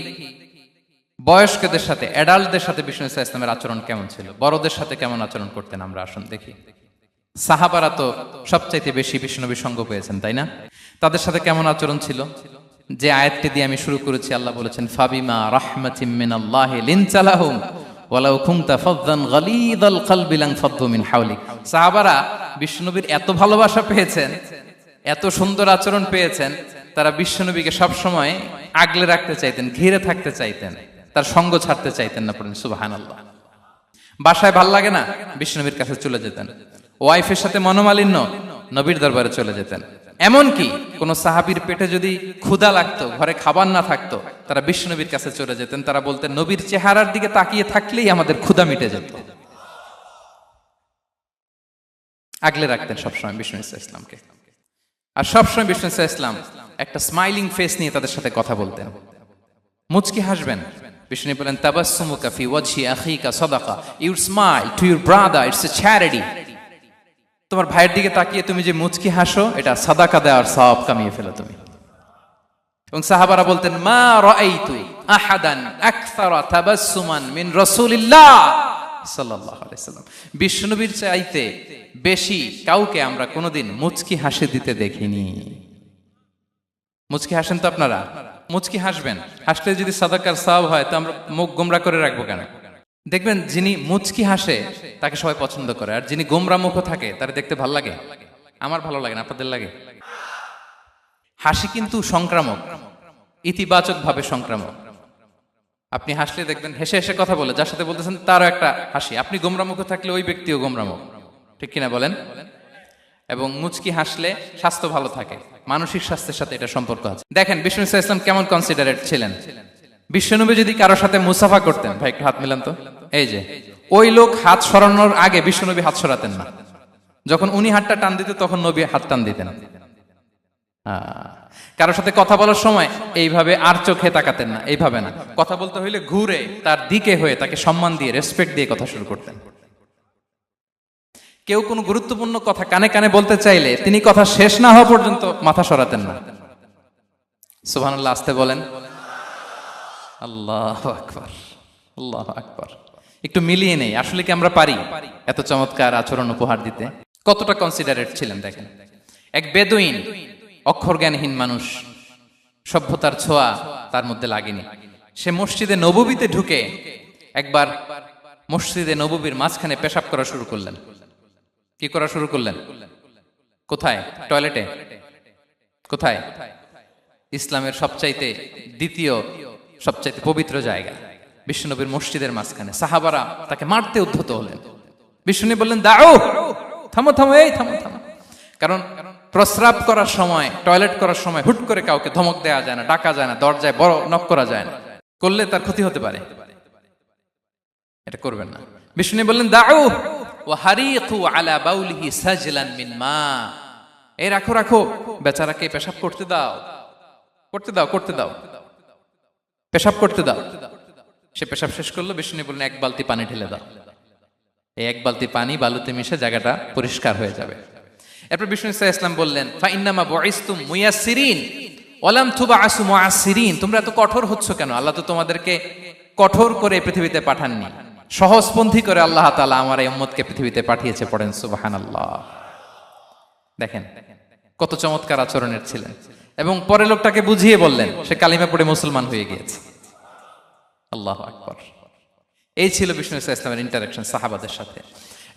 বয়স্কদের সাথে, অ্যাডাল্টদের সাথে বিষ্ণু ইসলামের আচরণ কেমন ছিল, বড়দের সাথে কেমন আচরণ করতেন আমরা। আসুন দেখি। সাহাবারা তো সবচাইতে বেশি বিষ্ণুনবীর সঙ্গ পেয়েছেন, তাই না? তাদের সাথে কেমন আচরণ ছিল? যে আয়াতটি দিয়ে আমি শুরু করেছি, আল্লাহ বলেছেন, ফাবিমা রাহমাতিম মিনাল্লাহি লিনতা লাহুম ওয়ালাউ কুনতা ফাযযান গালিযাল কলবি লানফাদ্দু মিন হাওলিক। সাহাবারা বিষ্ণুনবীর এত ভালোবাসা পেয়েছেন এত সুন্দর আচরণ পেয়েছেন, তারা বিশ্বনবীকে সবসময় আগলে রাখতে চাইতেন, ঘিরে থাকতে চাইতেন, তার সঙ্গ ছাড়তে চাইতেন না। পড়েন সুবহানাল্লাহ। বাসায় ভাল লাগে না, বিশ্বনবীর কাছে চলে যেতেন। ওয়াইফের সাথে মনোমালিন্য, নবীর দরবারে চলে যেতেন। এমনকি কোন সাহাবীর পেটে যদি ক্ষুধা লাগতো, ঘরে খাবার না থাকতো, তারা বিশ্বনবীর কাছে চলে যেতেন। তারা বলতেন, নবীর চেহারার দিকে তাকিয়ে থাকলেই আমাদের ক্ষুধা মিটে যেত। আগলে রাখতেন সবসময় বিষ্ণু ইসলামকে। আর সবসময় বিষ্ণু ইসলাম একটা স্মাইলিং ফেস নিয়ে তাদের সাথে কথা বলতেন, মুচকি হাসবেন। বিষ্ণু বলেন, তাবাসসুমুকা ফি ওয়াজহি আখিকা সাদাকা, your smile to your brother it's a charity. তোমার ভাইয়ের দিকে তাকিয়ে তুমি যে মুচকি হাসো, এটা সাদাকা দেওয়ার সওয়াব কামিয়ে ফেলো তুমি। এবং সাহাবারা বলতেন, মা রাআইতু আহাদান আকসারা তাবাসসুমান মিন রাসূলিল্লাহ সাল্লাল্লাহু আলাইহি ওয়াসাল্লাম। বিশ্বনবীর চাইতে বেশি কাউকে আমরা কোনোদিন মুচকি হাসি দিতে দেখিনি। মুচকি হাসেন তো আপনারা? মুচকি হাসবেন, হাসলে যদি সাদাকার সওয়াব হয়, তো আমরা মুখ গোমরা করে রাখবো কেন? দেখবেন, যিনি মুচকি হাসে তাকে সবাই পছন্দ করে, আর যিনি গোমরা মুখ থাকে তার দেখতে ভালো লাগে। আমার ভালো লাগে না, আপনাদের লাগে? হাসি কিন্তু সংক্রামক, ইতিবাচক ভাবে সংক্রামক। আপনি হাসলে দেখবেন হেসে হেসে কথা বলে, যার সাথে বলতেছেন তারও একটা হাসি। আপনি গোমরা মুখ থাকলে ওই ব্যক্তিও গোমরা মুখ, ঠিক কিনা বলেন? এবং মুচকি হাসলে স্বাস্থ্য ভালো থাকে, মানসিক স্বাস্থ্যের সাথে এটা সম্পর্ক আছে। দেখেন বিষ্ণু ইসলাম কেমন কনসিডারেট ছিলেন। বিশ্বনবী যদি কারোর সাথে মুসাফা করতেন, ভাই একটু হাত মিলান তো, এই যে ওই লোক হাত সরানোর আগে বিশ্বনবী হাত সরাতেন না। যখন উনি হাতটা টান দিতেন, তখন নবী হাত টান দিতেন। কারোর সাথে কথা বলার সময় এইভাবে আর চোখে তাকাতেন না, এইভাবে না। কথা বলতে হইলে ঘুরে তার দিকে হয়ে তাকে সম্মান দিয়ে, রেসপেক্ট দিয়ে কথা শুরু করতেন। কেউ কোনো গুরুত্বপূর্ণ কথা কানে কানে বলতে চাইলে তিনি কথা শেষ না হওয়া পর্যন্ত মাথা সরাতেন না। সুবহানাল্লাহ, আসতে বলেন। আল্লাহু আকবার, আল্লাহু আকবার। একটু মিলিয়ে নেই, আসলে কি আমরা পারি এত চমৎকার আচরণ উপহার দিতে? কতটা কনসিডারেট ছিলেন দেখেন। এক বেদুইন, অক্ষর জ্ঞানহীন মানুষ, সভ্যতার ছোঁয়া তার মধ্যে লাগেনি। সে মসজিদে নববীতে ঢুকে একবার মসজিদে নববীর মাঝখানে পেশাব করা শুরু করলেন। কি করা শুরু করলেন? কোথায়? টয়লেটে? কোথায়? ইসলামের সবচাইতে দ্বিতীয় সবচাইতে পবিত্র জায়গা, বিশ্বনবীর মসজিদের মাঝখানে। সাহাবারা তাকে মারতে উদ্ধত হলেন। বিশ্বনবী বললেন, দাও, থামো থামো, এই থামো থামো। কারণ প্রস্রাব করার সময়, টয়লেট করার সময় হুট করে কাউকে ধমক দেওয়া যায় না, ডাকা যায় না, দরজায় বড় নক করা যায় না, করলে তার ক্ষতি হতে পারে, এটা করবেন না। বিষ্ণু বললেন, দাউ ওয়া হারিকু আলা বাউলিহি সাজলান মিন মা। এই রাখো রাখো, বেচারাকে পেশাব করতে দাও, করতে দাও, করতে দাও, পেশাব করতে দাও। সে পেশাব শেষ করলো। বিষ্ণু বললেন, এক বালতি পানি ঢেলে দাও। এই এক বালতি পানি বালুতে মিশে জায়গাটা পরিষ্কার হয়ে যাবে। এরপর বিষ্ণু ইসলাম বললেন, ফাইন্নামা বুইসতুম মুয়াসসিরিন ওয়া লাম তুবআসু মুআসসিরিন। তোমরা এত কঠোর হচ্ছ কেন? আল্লাহ তো তোমাদেরকে কঠোর করে পৃথিবীতে পাঠাননি, সহজপন্থী করে আল্লাহ তাআলা আমার এই উম্মতকে পৃথিবীতে পাঠিয়েছে। পড়েন সুবহানাল্লাহ। দেখেন কত চমৎকার আচরণের ছিলেন। এবং পরে লোকটাকে বুঝিয়ে বললেন, সে কালিমা পড়ে মুসলমান হয়ে গিয়েছে। আল্লাহু আকবার। এই ছিল বিষ্ণু ইসলামের ইন্টারাকশন সাহাবাদের সাথে।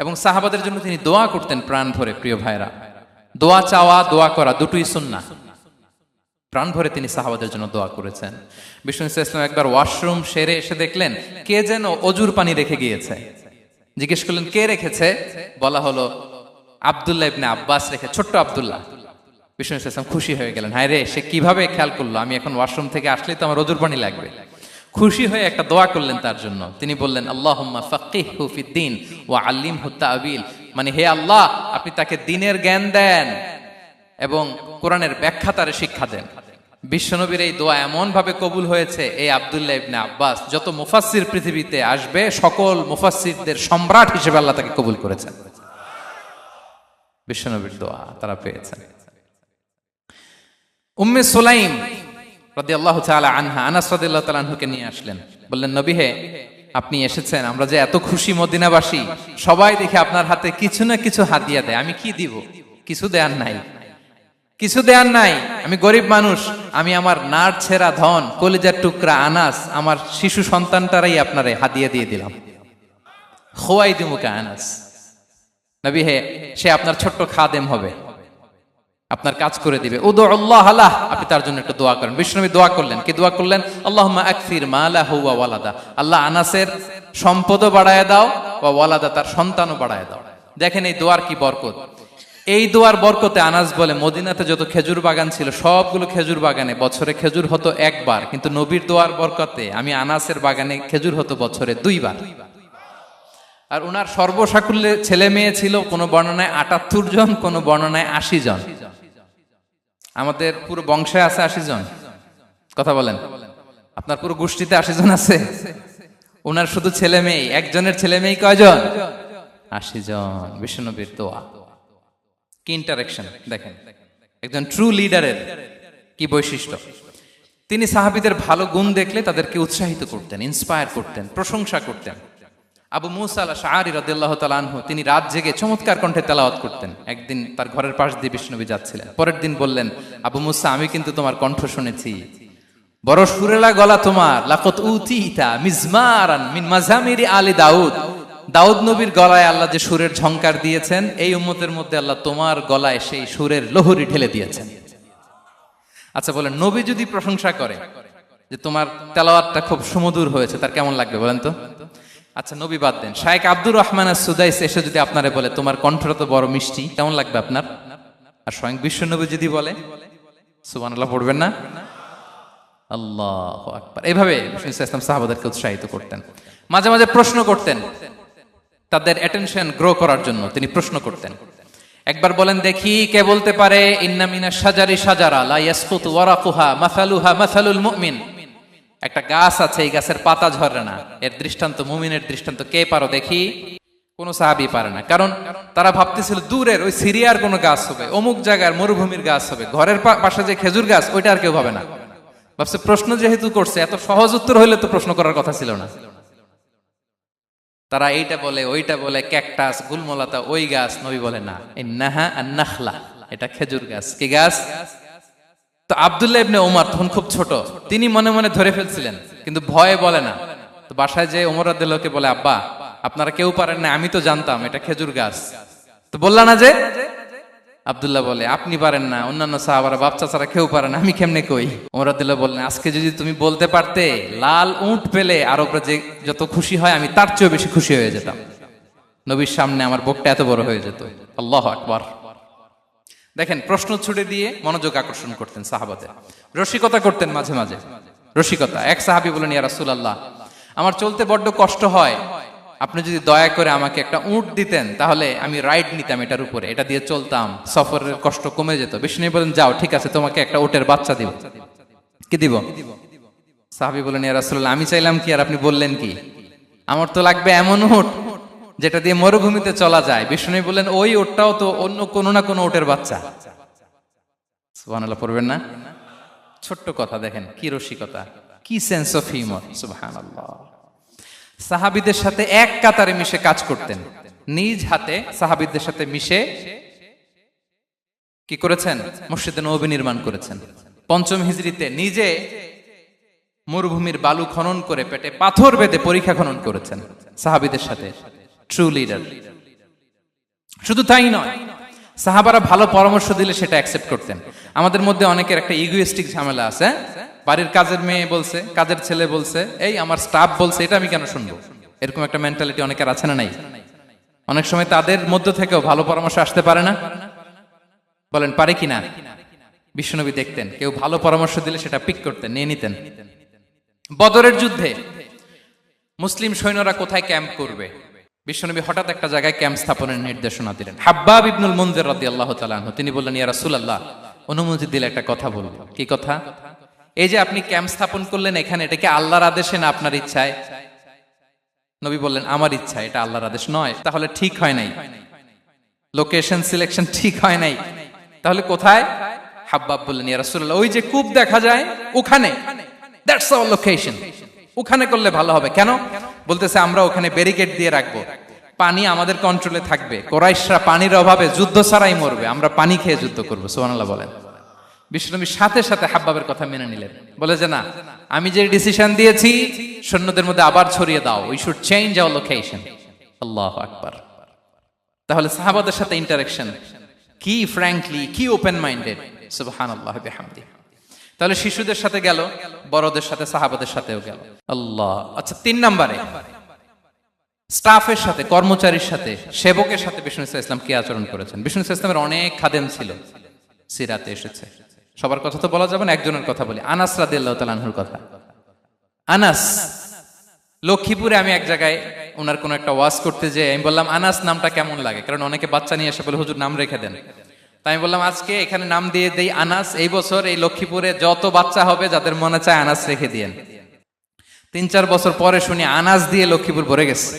এবং সাহাবাদের জন্য তিনি দোয়া করতেন প্রাণ ভরে। প্রিয় ভাইরা, দোয়া চাওয়া, দোয়া করা দুটোই সুন্নাহ। প্রাণ ভরে তিনি সাহাবাদের জন্য দোয়া করেছেন। বিষ্ণু ইসলাম একবার ওয়াশরুম সেরে এসে দেখলেন কে যেন অজুর পানি রেখে গিয়েছে। জিজ্ঞেস করলেন, কে রেখেছে? বলা হলো, আব্দুল্লাহ ইবনে আব্বাস রেখে, ছোট্ট আব্দুল্লাহ। বিষ্ণু ইসলাম খুশি হয়ে গেলেন, হায় রে, সে কিভাবে খেয়াল করলো, আমি এখন ওয়াশরুম থেকে আসলেই তো আমার অজুর পানি লাগবে। খুশি হয়ে একটা দোয়া করলেন তার জন্য। তিনি বললেন, আল্লাহুম্মা ফাক্কিহহু ফিদ্দীন ওয়া আল্লিমহু তা'বীল। মানে হে আল্লাহ, আপনি তাকে দ্বীনের জ্ঞান দেন এবং কোরআনের ব্যাখ্যা তারে শিক্ষা দেন। বিশ্বনবীর এই দোয়া এমন ভাবে কবুল হয়েছে, এই আব্দুল্লাহ ইবনে আব্বাস যত মুফাসসির পৃথিবীতে আসবে, সকল মুফাসসিরদের সম্রাট হিসেবে আল্লাহ তাকে কবুল করেছেন। বিশ্বনবীর দোয়া তারা পেয়েছেন। উম্মে সুলাইম রাদিয়াল্লাহু তাআলা আনহা, আনাস রাদিয়াল্লাহু তাআলা আনহুকে নিয়ে আসলেন। বললেন, নবী হে, আপনি এসেছেন, আমরা যে এত খুশি মদিনাবাসী, সবাই দেখে আপনার হাতে কিছু না কিছু হাদিয়া দেয়। আমি কি দিব? কিছু দেয়ার নাই, কিছু দেয়ার নাই। আমি গরিব মানুষ, আমি আমার নার ছেঁড়া ধন, কলিজার টুকরা আনাস, আমার শিশু সন্তানটারাই আপনারে হাদিয়া দিয়ে দিলাম। খুয়াইদুমুকা আনাস। নবী হে, সে আপনার ছোট্ট খাদেম হবে। আপনার কাজ করে দিবে। উদু আল্লাহ আলাহ, আপনি তার জন্য একটু দোয়া করেন। বিশ্বনবী দোয়া করলেন, কি দোয়া করলেন? আল্লাহুম্মা আকসির মালাহু ওয়া ওয়ালাদা, আল্লাহ আনাসের সম্পদও বাড়ায় দাও, ওয়া ওয়ালাদা, তার সন্তানও বাড়ায় দাও। দেখেন এই দোয়ার কি বরকত। এই দোয়ার বরকতে আনাস বলে মদিনাতে যত খেজুর বাগান ছিল সবগুলো খেজুর বাগানে বছরে খেজুর হতো একবার, কিন্তু নবীর দোয়ার বরকতে আমি আনাসের বাগানে খেজুর হতো বছরে 2 বার। আর উনার সর্বসাকুল্যে ছেলে মেয়ে ছিল, কোন বর্ণনায় 78 জন, কোন বর্ণনায় 80 জন। আমাদের পুরো বংশে আছে 80 জন, কথা বলেন। আপনার পুরো গোষ্ঠীতে 80 জন আছে? উনার শুধু ছেলে মেয়ে, একজনের ছেলে মেয়ে কয়জন? 80 জন। বিশ্বনবীর দোয়া কি ইন্টারেকশন দেখেন, একজন ট্রু লিডারের কি বৈশিষ্ট্য। তিনি সাহাবীদের ভালো গুণ দেখলে তাদেরকে উৎসাহিত করতেন, ইন্সপায়ার করতেন, প্রশংসা করতেন। আবু মুসা আল-আশআরী রাদিয়াল্লাহু তাআলা আনহু, তিনি রাত জেগে চমৎকার কণ্ঠে তেলাওয়াত করতেন। একদিন তার ঘরের পাশ দিয়ে বিষ্ণুনবী যাচ্ছিলেন, পরের দিন বললেন, আবু মুসা, আমি কিন্তু তোমার কণ্ঠ শুনেছি, বড় সুরেলা গলা তোমার। লাকাত উতিতা মিজমারান মিন মাজামিরি আলি দাউদ, দাউদ নবীর গলায় আল্লাহ যে সুরের ঝংকার দিয়েছেন, এই উম্মতের মধ্যে আল্লাহ তোমার গলায় সেই সুরের লহরী ঢেলে দিয়েছেন। আচ্ছা বলেন, নবী যদি প্রশংসা করে যে তোমার তেলাওয়াতটা খুব সুমধুর হয়েছে, তার কেমন লাগবে বলেন তো? আচ্ছা নবী বাদ দেন, শায়েখ আব্দুর রহমান আস-সুদাইস এসে যদি আপনারে বলে তোমার কণ্ঠটা তো বড় মিষ্টি, কেমন লাগবে আপনার? আর স্বয়ং বিশ্বনবী যদি বলে, সুবহানাল্লাহ পড়বেন না? আল্লাহু আকবার। এইভাবে রাসূল সাল্লাল্লাহু আলাইহি ওয়াসাল্লাম সাহাবাদেরকে উৎসাহিত করতেন। মাঝে মাঝে প্রশ্ন করতেন, তাদের অ্যাটেনশন গ্রো করার জন্য তিনি প্রশ্ন করতেন। একবার বলেন দেখি, কে বলতে পারে ইন্না মিনাশ শাজারি শাজারা লা ইয়াসকুতু ওয়ারাকুহা মাসালুহা মাসালুল মুমিন, একটা গাছ আছে, এই গাছের পাতা ঝরে না, এর দৃষ্টান্ত মুমিনের দৃষ্টান্ত। কে পারো দেখি? কোন সাহাবী পারে না, কারণ তারা ভাবতেছিল দূরের ওই সিরিয়ার কোন গাছ হবে, অমুক জায়গার মরুভূমির গাছ হবে, ঘরের পাশে যে খেজুর গাছ ওইটা আর কেউ ভাবে না। ভাবছে প্রশ্ন যেহেতু করছে, এত সহজ উত্তর হইলে তো প্রশ্ন করার কথা ছিল না। তারা এইটা বলে, ওইটা বলে, ক্যাকটাস, গুলমলাতা, ওই গাছ। নবী বলে না, ইন্নাহা আন-নাখলা, এটা খেজুর গাছ। কি গাছ? তো আব্দুল্লাহ ইবনে ওমর তখন খুব ছোট, তিনি মনে মনে ধরে ফেলছিলেন, কিন্তু ভয়ে বলে না। তো বাসায় যে ওমর রাদিয়াল্লাহু আনহু বলে, আব্বা আপনারা কেউ পারেন না, আমি তো জানতাম এটা খেজুর গাছ, তো বললা না যে? আব্দুল্লাহ বলে, আপনি পারেন না, অন্যান্য সাহাবারা বাপ চাচারা কেউ পারে না, আমি কেমনে কই? ওমর রাদিয়াল্লাহু বললেন, আজকে যদি তুমি বলতে পারতে, লাল উট পেলে আরবরা যে যত খুশি হয় আমি তার চেয়েও বেশি খুশি হয়ে যেতাম। নবীর সামনে আমার বুকটা এত বড় হয়ে যেত। আল্লাহু আকবার। দেখেন, প্রশ্ন ছুড়ে দিয়ে মনোযোগ আকর্ষণ করতেন সাহাবাদের, রসিকতা করতেন মাঝে মাঝে। রসিকতা, এক সাহাবী বলেন, ইয়া রাসূলুল্লাহ, আমার চলতে বড্ড কষ্ট হয়, আপনি যদি দয়া করে আমাকে একটা উট দিতেন, তাহলে আমি রাইড নিতাম এটার উপরে, এটা দিয়ে চলতাম, সফরের কষ্ট কমে যেত। বিষ্ণু বলেন, যাও ঠিক আছে, তোমাকে একটা উটের বাচ্চা দিব। কি দিব? সাহাবী বলেন, ইয়া রাসূলুল্লাহ, আমি চাইলাম কি আর আপনি বললেন কি? আমার তো লাগবে এমন উট যেটা দিয়ে মরুভূমিতে চলা যায়। বিষ্ণু বলেন, ওই উটটাও তো অন্য কোনো না কোনো উটের বাচ্চা। সুবহানাল্লাহ পড়বেন না? ছোট্ট কথা, দেখেন কি রসিকতা, কি সেন্স অফ হিউমার। সুবহানাল্লাহ। সাহাবীদের সাথে এক কাতারে মিশে কাজ করতেন, নিজ হাতে সাহাবীদের সাথে মিশে কি করেছেন? মসজিদে নববী নির্মাণ করেছেন। 5ম হিজরিতে নিজে মরুভূমির বালু খনন করে পেটে পাথর বেঁধে পরীক্ষা খনন করেছেন সাহাবীদের সাথে। True leader. শুধু তাই নয়, সাহাবারা ভালো পরামর্শ দিলে সেটা অ্যাকসেপ্ট করতেন। আমাদের মধ্যে অনেকের একটা ইগোইস্টিক ঝামেলা আছে, বাড়ির কাজের মেয়ে বলছে, কাজের ছেলে বলছে, এই আমার স্টাফ বলছে, এটা আমি কেন শুনবো? এরকম একটা মেন্টালিটি অনেকের আছে না নাই? অনেক সময় তাদের মধ্য থেকেও ভালো পরামর্শ আসতে পারে না? বলেন পারে কিনা? বিশ্বনবী দেখতেন, কেউ ভালো পরামর্শ দিলে সেটা পিক করতেন, নিয়ে নিতেন। বদরের যুদ্ধে মুসলিম সৈন্যরা কোথায় ক্যাম্প করবে, বিশ্বনবী হঠাৎ একটা জায়গায় ক্যাম্প স্থাপনের নির্দেশনা দিলেন। হাব্বাব ইবনুল মুনজির রাদিয়াল্লাহু তাআলা আনহু, তিনি বললেন, ইয়া রাসূলুল্লাহ, অনুমতি দিলে একটা কথা বলবো। কি কথা? এই যে আপনি ক্যাম্প স্থাপন করলেন এখানে, এটা কি আল্লাহর আদেশে না আপনার ইচ্ছায়? নবী বললেন, আমার ইচ্ছা, এটা আল্লাহর আদেশ নয়। তাহলে ঠিক হয় নাই, লোকেশন সিলেকশন ঠিক হয় নাই। তাহলে কোথায়? হাব্বাব বললেন, ইয়া রাসূলুল্লাহ, ওই যে কূপ দেখা যায় ওখানে, দ্যাটস আওয়ার লোকেশন, ওখানে করলে ভালো হবে। কেন? বলতেছে, আমরা ওখানে ব্যারিকেড দিয়ে রাখবো, পানি আমাদের কন্ট্রোলে থাকবে, কুরাইশরা পানির অভাবে যুদ্ধ ছাড়াই মরবে, আমরা পানি খেয়ে যুদ্ধ করবো। সুবহানাল্লাহ বলেন। বিশ্বনবী সাথে সাথে হাব্বাবের কথা মেনে নিলেন, বলে যে না, আমি যে ডিসিশন দিয়েছি সৈন্যদের মধ্যে আবার ছড়িয়ে দাও, we should change our location. আল্লাহু আকবার। তাহলে সাহাবাদের সাথে ইন্টারেকশন কি ফ্র্যাঙ্কলি, কি ওপেন মাইন্ডেড, সুবহানাল্লাহ বিহামদি। তাহলে শিশুদের সাথে গেল, বড়দের সাথে, সাহাবাদের সাথেও গেল। আল্লাহ। আচ্ছা, 3 নম্বরে স্টাফের সাথে, কর্মচারীর সাথে, সেবকের সাথে বিষ্ণু ইসলাম কি আচরণ করেছেন? বিষ্ণু ইসলামের অনেক খাদেম ছিল, সিরাতে এসেছে। সবার কথা তো বলা যাবে না, একজনের কথা বলি, আনাস রাদিয়াল্লাহু তাআলা আনহুর কথা। আনাস, লক্ষ্মীপুরে আমি এক জায়গায় ওনার কোন একটা ওয়াজ করতে যেয়ে আমি বললাম আনাস নামটা কেমন লাগে, কারণ অনেকে বাচ্চা নিয়ে এসে বলে হুজুর নাম রেখে দেন। তাই আমি বললাম আজকে এখানে নাম দিয়ে দেই আনাস। এই বছর এই লক্ষ্মীপুরে যত বাচ্চা হবে যাদের মনে চায় আনাস রেখে দিয়েন। 3-4 বছর পরে শুনি আনাস দিয়ে লক্ষ্মীপুর ভরে গেছে।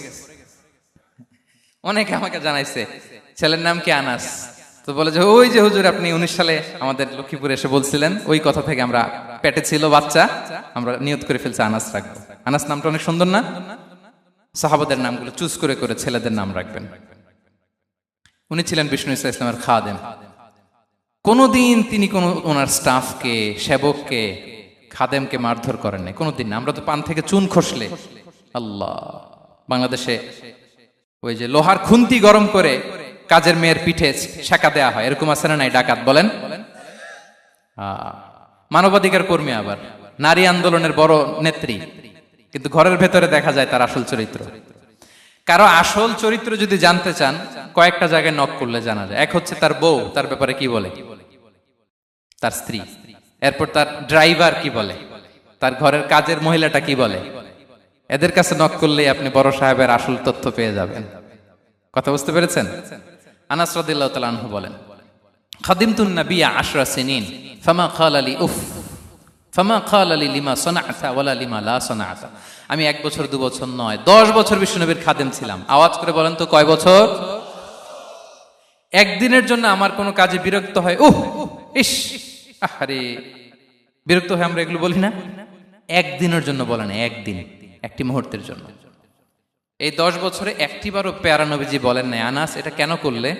অনেকে আমাকে জানাইছে ছেলের নাম কি আনাস, তো বলে যে ওই যে হুজুর আপনি 19 সালে আমাদের লক্ষ্মীপুরে এসে বলছিলেন, ওই কথা থেকে আমরা, পেটে ছিল বাচ্চা, আমরা নিয়ত করে ফেলছি আনাস রাখবো। আনাস নামটা অনেক সুন্দর না? সাহাবাদের নামগুলো চুজ করে করে ছেলেদের নাম রাখবেন। উনি ছিলেন বিষ্ণু ইসলামের খাদেম। কোনদিন তিনি কোন ওনার স্টাফকে, সেবককে, খাদেমকে মারধর করেন নাই, কোনদিন না। আমরা তো পান থেকে চুন খসলে, আল্লাহ, বাংলাদেশে ওই যে লোহার খুন্তি গরম করে কাজের মেয়ের পিঠে শেখা দেয়া হয়, এরকম আছে না নাই? ডাকাত বলেন, মানবাধিকার কর্মী, আবার নারী আন্দোলনের বড় নেত্রী, কিন্তু ঘরের ভেতরে দেখা যায় তার আসল চরিত্র। কারো আসল চরিত্র যদি জানতে চান, কয়েকটা জায়গায় নক করলে জানা যায়। এক হচ্ছে তার বউ, তার ব্যাপারে কি বলে, তার স্ত্রী। এরপর তার ড্রাইভার কি বলে, তার ঘরের কাজের মহিলাটা কি বলে। এদের কাছে নক করলেই আপনি বড় সাহেবের আসল তথ্য পেয়ে যাবেন। কথা বুঝতে পেরেছেন? আনাস রাদিয়াল্লাহু তাআলা আনহু বলেন, খাদিমতুন নবিয়্যা 10 সিনিন ফামা ক্বালা লি উফ ফামা ক্বালা লি লিমা সানা'তা ওয়ালা লিমা লা সানা'তা। আমি 1 বছর 2 বছর নয়, 10 বছর বিশ্বনবীর খাদেম ছিলাম। আওয়াজ করে বলেন তো কয় বছর? একদিনের জন্য আমার কোনো কাজে বিরক্ত হয়, ইস, আরে, বিরক্ত হয়, আমরা এগুলো বলি না? একদিনের জন্য বলে না, একদিন, একটি মুহূর্তের জন্য। এই 10 বছরে একটিবারও প্যারা নবীজি বলেন নাই আনাস এটা কেন করলে।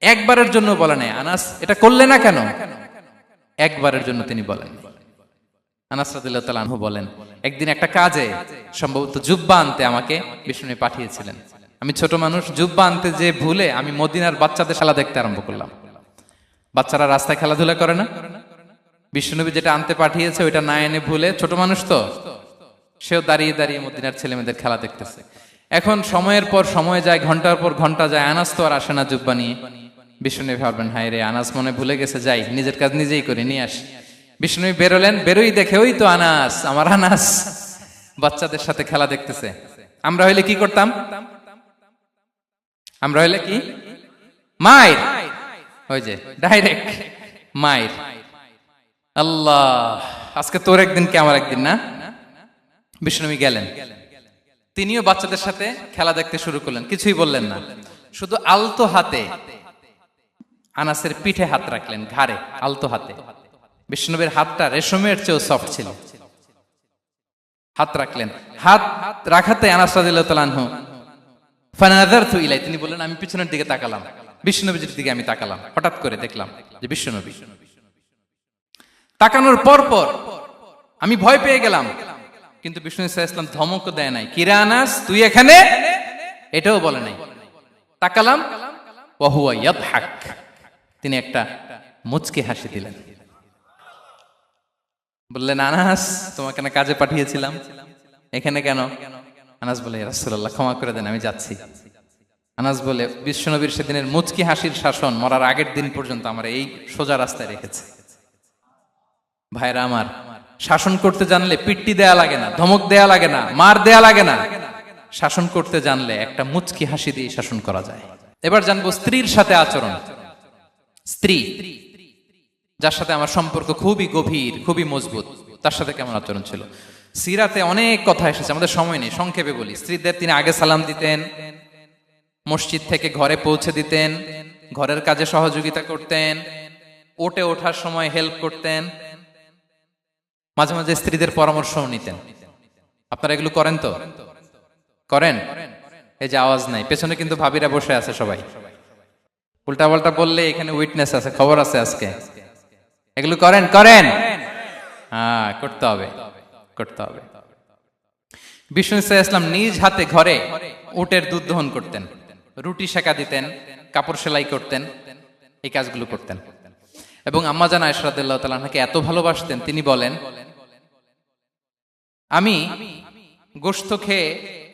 একবারের জন্য বলে নাই আনাস এটা করলে না কেন, একবারের জন্য তিনি বলেন। আনাস রাদিয়াল্লাহু তাআলা আনহু বলেন, একদিন একটা কাজে, সম্ভবত জুব্বা আনতে আমাকে বিষ্ণু পাঠিয়েছিলেন। আমি ছোট মানুষ, জুব্বা আনতে যে ভুলে আমি মদিনার বাচ্চাদের খেলা দেখতে আরম্ভ করলাম। বাচ্চারা রাস্তায় খেলাধুলা করে না, বিষ্ণুনবী যেটা আনতে পাঠিয়েছে ওইটা না এনে ভুলে, ছোট মানুষ তো, সেও দাঁড়িয়ে দাঁড়িয়ে মদিনার ছেলেমেয়েদের খেলা দেখতেছে। এখন সময়ের পর সময় যায়, ঘন্টার পর ঘন্টা যায়, আনাস তো আর আসে না জুব্বা নিয়ে। বিষ্ণুনবী ভাবলেন হায় রে, আনাস মনে ভুলে গেছে, যাই নিজের কাজ নিজেই করে নিয়ে আসি। বিষ্ণুনবী বেরোলেন, বেরোই দেখে ওই তো আনাস, আমার আনাস বাচ্চাদের সাথে খেলা দেখতেছে। আমরা হইলে কি করতাম? আমরা হইলে কি? মাইর, ওই যে ডাইরেক্ট মাইর। আল্লাহ, আজকে তোর একদিন কি আমার একদিন না? বিষ্ণুনবী গেলেন, তিনিও বাচ্চাদের সাথে খেলা দেখতে শুরু করলেন, কিছুই বললেন না, শুধু আলতো হাতে আনাসের পিঠে হাত রাখলেন, ঘাড়ে আলতো হাতে। বিষ্ণুনবীর হাতটা রেশমের চেয়েও সফট ছিল। হাত রাখলেন, হাত রাখাতে আনাস রাদিয়াল্লাহু তাআলা আনহু ফানাযারতু ইলাই, তিনি বললেন আমি পিছনের দিকে তাকালাম, বিষ্ণুনবীর দিকে আমি তাকালাম, হঠাৎ করে দেখলাম যে বিষ্ণুনবী। তাকানোর পর পর আমি ভয় পেয়ে গেলাম, কিন্তু বিষ্ণু সাল্লাল্লাহু আলাইহি ওয়াসাল্লাম ধমক দেয় নাই, কিরে আনাস তুই এখানে, এটাও বলে নাই। তাকালাম, ওয়া হুয়া ইয়াদহাক, তিনি একটা মুচকি হাসি দিলেন। বললেন আনাস তোমাকে না কাজে পাঠিয়েছিলাম, এখানে কেন? আনাস বলে ইয়া রাসূলুল্লাহ ক্ষমা করে দেন, আমি যাচ্ছি। আনাস বলে বিশ্বনবীর সেদিনের মুচকি হাসির শাসন মরার আগের দিন পর্যন্ত আমার এই সোজা রাস্তায় রেখেছে। ভাইরা আমার, শাসন করতে জানলে পিট্টি দেয়া লাগে না, ধমক দেয়া লাগে না, মার দেয়া লাগে না। শাসন করতে জানলে একটা মুচকি হাসি দিয়ে শাসন করা যায়। এবার জানবো স্ত্রীর সাথে আচরণ। স্ত্রী যার সাথে আমার সম্পর্ক খুবই গভীর, খুবই মজবুত, তার সাথে কেমন আচরণ ছিল। সিরাতে অনেক কথা এসেছে, আমাদের সময় নেই, সংক্ষেপে বলি। স্ত্রীদের তিনি আগে সালাম দিতেন, মসজিদ থেকে ঘরে পৌঁছে দিতেন, ঘরের কাজে সহযোগিতা করতেন, ওঠে ওঠার সময় হেল্প করতেন, মাঝে মাঝে স্ত্রীদের পরামর্শও নিতেন। আপনারা এগুলো করেন তো? করেন? এই যে আওয়াজ নাই, পেছনে কিন্তু ভাবিরা বসে আছে সবাই। উল্টা পাল্টা বললে এখানে উইটনেস আছে, খবর আছে আজকে। এগুলো করেন? করেন? হ্যাঁ, করতে হবে, করতে হবে। বিষ্ণু ইসলাম নিজ হাতে ঘরে উটের দুধ দহন করতেন, রুটি সেকা দিতেন, কাপড় সেলাই করতেন, এই কাজগুলো করতেন। এবং আম্মা জান আয়েশা রাদিয়াল্লাহু তাআলা আনহাকে এত ভালোবাসতেন, তিনি বলেন, আমি গোশত খেয়ে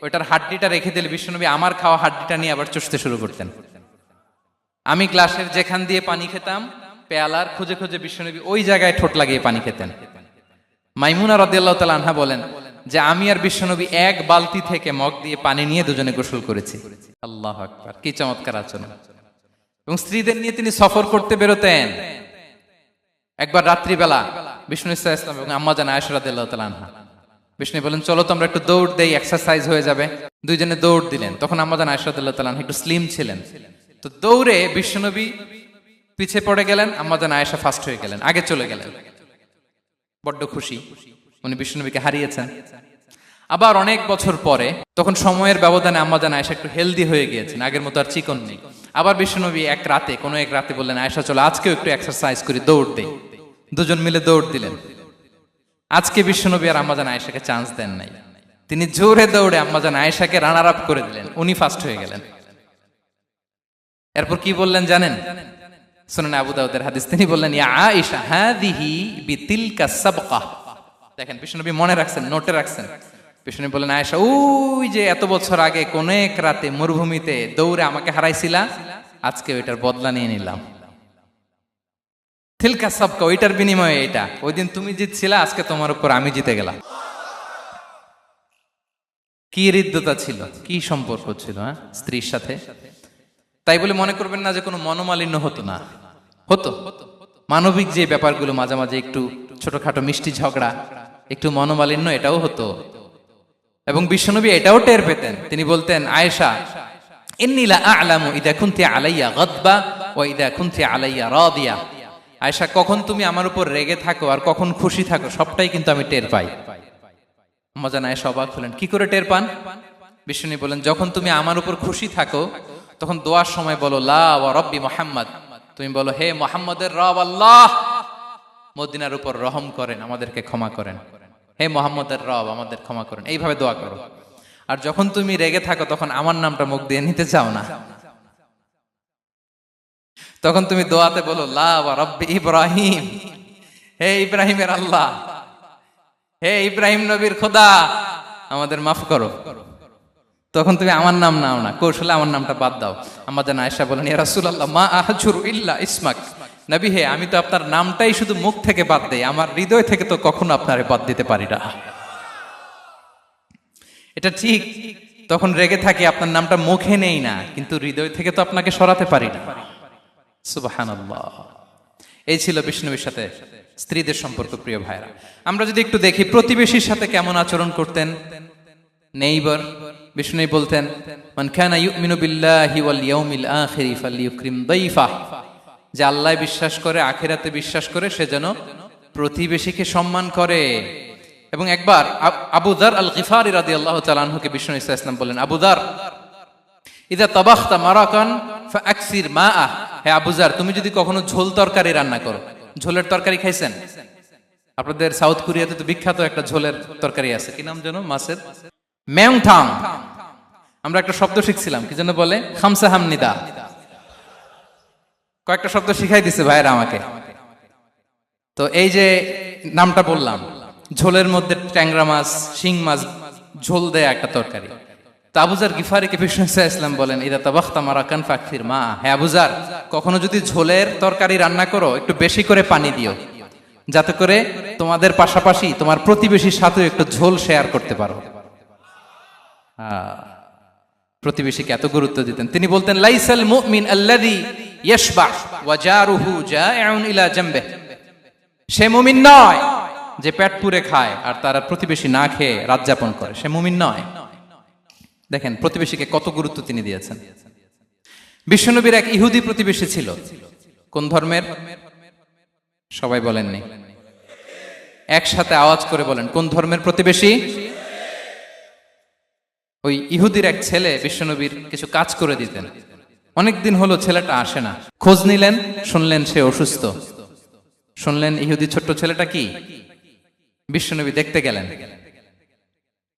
ওইটার হাড্ডিটা রেখে দিলে বিশ্বনবী আমার খাওয়া হাড্ডিটা নিয়ে আবার চষতে শুরু করতেন। আমি গ্লাসের যেখান দিয়ে পানি খেতাম, পেয়ালার খুঁজে খুঁজে বিশ্বনবী ওই জায়গায় ঠোঁট লাগিয়ে পানি খেতেন। মাইমুনা রাদিয়াল্লাহু তাআলা আনহা বলেন যে আমি আর বিশ্বনবী এক বালতি থেকে মগ দিয়ে পানি নিয়ে দুজনে গোসল করেছি। আল্লাহু আকবার, কি চমৎকার আচরণ। এবং স্ত্রীদের নিয়ে তিনি সফর করতে বেরোতেন। একবার রাত্রিবেলা বিষ্ণু ইসলাম এবং আম্মা জান আয়েশা রাদিয়াল্লাহু তাআলা আনহা, বিষ্ণু বলেন চলো তো আমরা একটু দৌড় দেই, এক্সারসাইজ হয়ে যাবে। দুইজনে দৌড় দিলেন। তখন আম্মা জান আয়েশা রাদিয়াল্লাহু তাআলা আনহা একটু স্লিম ছিলেন, তো দৌড়ে বিশ্বনবী পিছে পড়ে গেলেন, আম্মা জান আয়েশা ফার্স্ট হয়ে গেলেন, আগে চলে গেলেন। বড্ড খুশি, উনি বিশ্বনবীকে হারিয়েছেন। আবার অনেক বছর পরে, তখন সময়ের ব্যবধানে আম্মা জান আয়েশা একটু হেলদি হয়ে গিয়েছেন, আগের মতো আর চিকন নেই। আবার বিশ্বনবী কোনো এক রাতে বললেন, আয়েশা চলো আজকেও একটু এক্সারসাইজ করি, দৌড় দেই। দুজন মিলে দৌড় দিলেন। আজকে বিশ্বনবী আর আম্মা জান আয়েশাকে চান্স দেন নাই, তিনি জোরে দৌড়ে আম্মা জান আয়েশাকে রানার আপ করে দিলেন, উনি ফার্স্ট হয়ে গেলেন। এরপর কি বললেন জানেন? সুনানে আবু দাউদের হাদিস, তিনি বললেন, ইয়া আয়েশা হাদিহি বিতিলকা সাবকা। দেখেন বিশ্বনবী মনে রাখছেন, নোটে রাখছেন। বিশ্বনবী বললেন, আয়েশা ওই যে এত বছর আগে কোন এক রাতে মরুভূমিতে দৌড়ে আমাকে হারাইছিলা, আজকে ওইটার বদলা নিয়ে নিলাম। তিলকা সাবকা, ওইটার বিনিময়ে এটা। ওই দিন তুমি জিতছিলা, আজকে তোমার উপর আমি জিতে গেলাম। কি হৃদ্যতা ছিল, কি সম্পর্ক ছিল স্ত্রীর সাথে। তাই বলে মনে করবেন না যে কোনো মনোমালিন্য হতো না, হতো। মানবিক যে ব্যাপারগুলো, মাঝে মাঝে একটু ছোটখাটো মিষ্টি ঝগড়া, একটু মনোমালিন্য, এটাও হতো। এবং বিশ্বনবী এটাও টের পেতেন। তিনি বলতেন, আয়েশা ইন্নী লা আ'লামু ইযা কুনতি আলাইয়া গাদবা ওয়া ইযা কুনতি আলাইয়া রাদিয়া। আয়েশা, কখন তুমি আমার উপর রেগে থাকো আর কখন খুশি থাকো, সবটাই কিন্তু আমি টের পাই। আম্মা জান আয়েশা অবাক হলেন, কি করে টের পান? বিশ্বনবী বলেন, যখন তুমি আমার উপর খুশি থাকো তখন দোয়ার সময় বলো লা ওয়া রাব্বি মুহাম্মদ, তুমি বলো হে মুহাম্মদের রব আল্লাহ, মদিনার উপর রহম করেন, আমাদেরকে ক্ষমা করেন। হে মুহাম্মদের রব, আমাদের ক্ষমা করেন, এইভাবে দোয়া করো। আর যখন তুমি রেগে থাকো তখন আমার নামটা মুখ দিয়ে নিতে চাও না, তখন তুমি দোয়াতে বলো লা ওয়া রাব্বি ইব্রাহিম, হে ইব্রাহিমের আল্লাহ, হে ইব্রাহিম নবীর খোদা, আমাদের মাফ করো। তখন তুমি আমার নাম নাও না, কৌশলে আমার নামটা বাদ দাও। আম্মা জান আয়েশা বলেন, ইয়া রাসূলুল্লাহ মা আহজুরু ইল্লা ইসমাক। নবী হে, আমি তো আপনার নামটাই শুধু মুখ থেকে বাদ দেই, আমার হৃদয় থেকে তো কখনো আপনারে বাদ দিতে পারি না। এটা ঠিক, তখন রেগে থাকি, আপনার নামটা মুখে নেই না, কিন্তু হৃদয় থেকে তো আপনাকে সরাতে পারি না। সুবহানাল্লাহ। এই ছিল বিষ্ণুবীর সাথে স্ত্রীদের সম্পর্ক। প্রিয় ভাইরা, আমরা যদি একটু দেখি প্রতিবেশীর সাথে কেমন আচরণ করতেন। নেইবার, বিষ্ণু বলতেন, মান কানা ইউমিনু বিল্লাহি ওয়াল ইয়াউমিল আখিরি ফালইউকরিম দাইফাহ, যে আল্লাহ বিশ্বাস করে, আখিরাতে বিশ্বাস করে, সে যেন প্রতিবেশীকে সম্মান করে। এবং একবার আবু যার আল গিফারি রাদিয়াল্লাহু তাআলা আনহুকে বিষ্ণু ইসা ইসলাম বলেন, আবু যার ইদা তাবাখতা মারাকান ফাআকসির মাআ, হে আবু যার, তুমি যদি কখনো ঝোল তরকারি রান্না করো, ঝোলের তরকারি খাইছেন? আপনাদের সাউথ কোরিয়াতে তো বিখ্যাত একটা ঝোলের তরকারি আছে, কি নাম যেন, মাছের মেংথাং। আমরা একটা শব্দ শিখছিলাম, কি যেন বলে, খামসা হামনিদা। কয়েকটা শব্দ শিখাই দিছে ভাইরা আমাকে। তো এই যে নামটা বললাম, ঝোলের মধ্যে ট্যাংরা মাছ, শিং মাছ ঝোল দেয়া একটা তরকারি। তো আবু যার গিফারিকে বিষ্ণু ইসলাম বলেন, ইদা তাবাখতা মারাকান ফাকফির মা, হে আবু যার, কখনো যদি ঝোলের তরকারি রান্না করো, একটু বেশি করে পানি দিও, যাতে করে তোমাদের পাশাপাশি তোমার প্রতিবেশীর সাথে একটু ঝোল শেয়ার করতে পারো। প্রতিবেশীকে এত গুরুত্ব দিতেন। তিনি বলতেন, লাইসাল মুমিন আল্লাযী ইয়াশবাহ ওয়া জারুহু জাইউন ইলা জামবিহি, সে মুমিন নয় যে পেট পুরে খায় আর তার প্রতিবেশী না খেয়ে রাত যাপন করে, সে মুমিন নয়। দেখেন প্রতিবেশীকে কত গুরুত্ব তিনি দিয়েছেন। বিশ্বনবীর এক ইহুদি প্রতিবেশী ছিল। কোন ধর্মের? সবাই বলেননি, একসাথে আওয়াজ করে বলেন, কোন ধর্মের প্রতিবেশী? ওই ইহুদির এক ছেলে বিশ্বনবীর কিছু কাজ করে দিতেন। অনেকদিন হলো ছেলেটা আসে না। খোঁজ নিলেন, শুনলেন সে অসুস্থ। শুনলেন ইহুদি ছোট্ট ছেলেটা কি, বিশ্বনবী দেখতে গেলেন।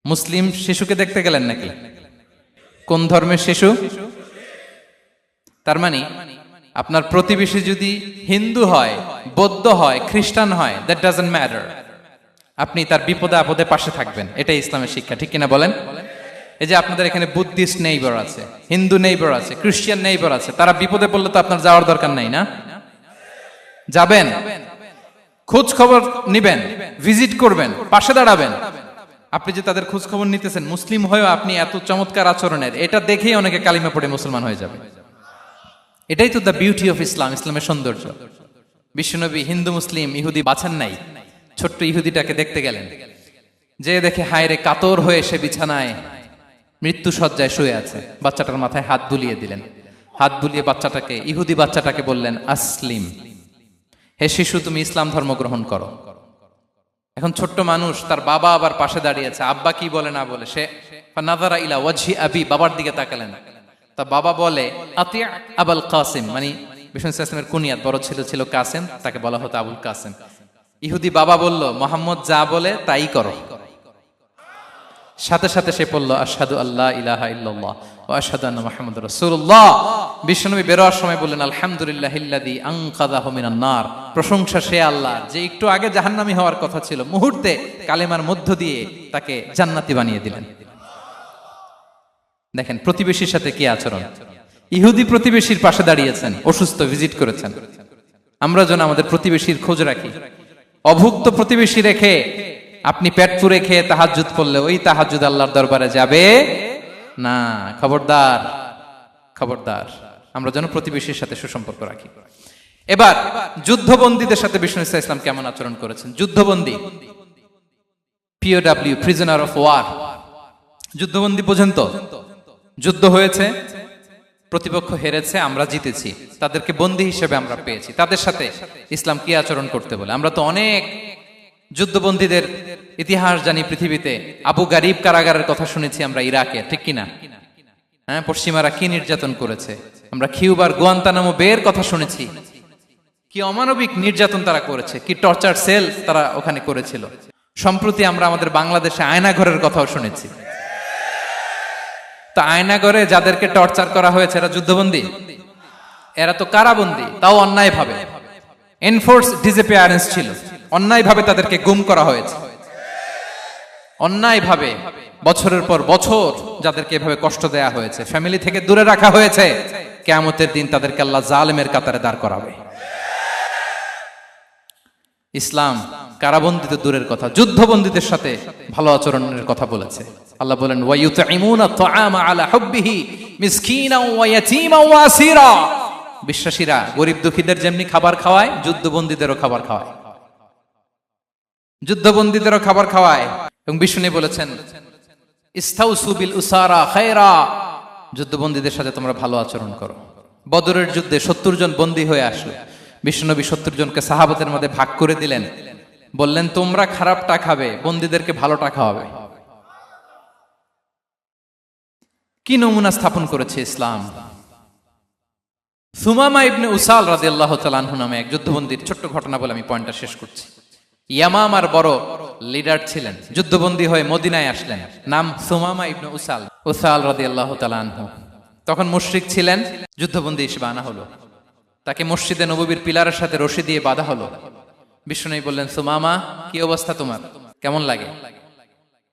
মুসলিম শিশুকে দেখতে গেলেন নাকি? কোন ধর্মের শিশু? তার মানে আপনার প্রতিবেশী যদি হিন্দু হয়, বৌদ্ধ হয়, খ্রিস্টান হয়, দ্যাট ডাজন্ট ম্যাটার। আপনি তার বিপদে আপদে পাশে থাকবেন, এটাই ইসলামের শিক্ষা, ঠিক কিনা বলেন? এই যে আপনাদের এখানে বুদ্ধিস্ট নেইবার আছে, হিন্দু নেইবার আছে, খ্রিস্টান নেইবার আছে, তারা বিপদে পড়লে তো আপনার যাওয়ার দরকার নাই, না? যাবেন, খোঁজ খবর নিবেন, ভিজিট করবেন, পাশে দাঁড়াবেন। আপনি যে তাদের খোঁজ খবর নিতেছেন, মুসলিম হয়েও আপনি এত চমৎকার আচরণের, এটা দেখেই অনেকে কালিমা পড়ে মুসলমান হয়ে যাবে। এটাই তো দ্য বিউটি অফ ইসলাম, ইসলামের সৌন্দর্য। বিশ্বনবী হিন্দু মুসলিম ইহুদি বাছান নাই, ছোট্ট ইহুদিটাকে দেখতে গেলেন, যে দেখে হায় রে, কাতর হয়ে সে বিছানায় মৃত্যু সজ্জায় শুয়ে আছে, বাচ্চাটার মাথায় হাত বুলিয়ে দিলেন। হাত বুলিয়ে বাচ্চাটাকে, ইহুদি বাচ্চাটাকে বললেন, আসলিম, হে শিশু, তুমি ইসলাম ধর্ম গ্রহণ করো। এখন ছোট্ট মানুষ, তার বাবা আবার পাশে দাঁড়িয়ে আছে, আব্বা কি বলে না বলে, সে নাযারা ইলা ওয়াজহি আবি, বাবার দিকে তাকালেন। তা বাবা বলে, আতি আবুল কাসিম, মানে বিষ্ণু ইসলামের কুনিয়াত, বড় ছেলে ছিল কাসেম, তাকে বলা হতো আবুল কাসেম। ইহুদি বাবা বলল, মোহাম্মদ যা বলে তাই করো। সাথে সাথে সে পড়ল, আশহাদু আল্লাহ ইলাহা ইল্লাল্লাহ ওয়া আশহাদু আন্না মুহাম্মাদুর রাসূলুল্লাহ। বিশ্বনবী বেরোয়ার সময় বললেন, আলহামদুলিল্লাহিল্লাযী আনকাযাহু মিনান নার, প্রশংসা সে আল্লাহ যে একটু আগে জাহান্নামী হওয়ার কথা ছিল, মুহূর্তে কালেমার মধ্য দিয়ে তাকে জান্নাতি বানিয়ে দিলেন। দেখেন প্রতিবেশীর সাথে কি আচরণ। ইহুদি প্রতিবেশীর পাশে দাঁড়িয়েছেন, অসুস্থ, ভিজিট করেছেন। আমরা যেন আমাদের প্রতিবেশীর খোঁজ রাখি। অভুক্ত প্রতিবেশী রেখে আপনি পেট পুরে খেয়ে তাহাজ্জুদ পড়লে ওই তাহাজ্জুদ আল্লাহর দরবারে যাবে না। খবরদার, খবরদার, আমরা যেন প্রতিবেশীর সাথে সুসম্পর্ক রাখি। এবার যুদ্ধবন্দীদের সাথে বিষ্ণু ইসলাম কেমন আচরণ করেছেন। যুদ্ধবন্দী, পিওডব্লিউ, প্রিজনার অফ ওয়ার, যুদ্ধবন্দী পর্যন্ত যুদ্ধ হয়েছে, প্রতিপক্ষ হেরেছে, আমরা জিতেছি, তাদেরকে বন্দী হিসেবে আমরা পেয়েছি, তাদের সাথে ইসলাম কি আচরণ করতে বলে। আমরা তো অনেক যুদ্ধবন্দীদের ইতিহাস জানি পৃথিবীতে। আবু গারিব কারাগারের কথা শুনেছি আমরা ইরাকে, ঠিক কিনা? হ্যাঁ, পশ্চিমারা কি নির্যাতন করেছে। আমরা কিউবার গুয়ান্তানামো বের কথা শুনেছি, কি অমানবিক নির্যাতন তারা করেছে, কি টর্চার সেল তারা ওখানে করেছিল। সম্প্রতি আমরা আমাদের বাংলাদেশে আয়নাঘরের কথাও শুনেছি। তা আয়নাঘরে যাদেরকে টর্চার করা হয়েছে এরা যুদ্ধবন্দী? এরা তো কারাবন্দী, তাও অন্যায় ভাবে। এনফোর্স ডিসঅ্যাপিয়ারেন্স ছিল, অন্যায় ভাবে তাদেরকে গুম করা হয়েছে। অন্যায় ভাবে বছরের পর বছর যাদেরকে এভাবে কষ্ট দেয়া হয়েছে, ফ্যামিলি থেকে দূরে রাখা হয়েছে, কিয়ামতের দিন তাদেরকে আল্লাহ জালেমের কাতারে দাঁড় করাবে। ইসলাম কারাবন্দী তো দূরের কথা, যুদ্ধবন্দীদের সাথে ভালো আচরণের কথা বলেছে। আল্লাহ বলেন, ওয়া ইউতঈমুনা আত-তাআমা আলা হুব্বিহি মিসকিনাও ওয়া ইয়াতীমান ওয়া আসীরা। বিশ্বাসীরা গরিব দুঃখীদের যেমনি খাবার খাওয়ায়, যুদ্ধবন্দীদেরও খাবার খাওয়ায়, যুদ্ধবন্দীদেরও খাবার খাওয়ায়। এবং বিষ্ণু বলেছেন, ইস্তাউসু বিল উসারা খায়রা, যুদ্ধবন্দীদের সাথে তোমরা ভালো আচরণ করো। বদরের যুদ্ধে 70 জন বন্দী হয়ে আসলো। বিশ্বনবী 70 জনকে সাহাবাদের মধ্যে ভাগ করে দিলেন, বললেন তোমরা খারাপটা খাবে, বন্দীদেরকে ভালোটা খাওয়াবে। কি নমুনা স্থাপন করেছে ইসলাম। সুমামা ইবনে উসাল রাদিয়াল্লাহু তাআলা আনহু নামে এক যুদ্ধবন্দীর ছোট্ট ঘটনা বলে আমি পয়েন্টটা শেষ করছি। ইয়ামামার বড় লিডার ছিলেন, যুদ্ধবন্দী হয়ে মদিনায় আসলেন, নাম সুমামা ইবনে উসাল রাদিয়াল্লাহু তাআলা আনহু। তখন মুশরিক ছিলেন, যুদ্ধবন্দী হিসেবে আনা হলো। তাকে মসজিদে নববীর পিলারের সাথে রশি দিয়ে বাঁধা হলো। বিষ্ণু বললেন, সুমামা কি অবস্থা তোমার, কেমন লাগে,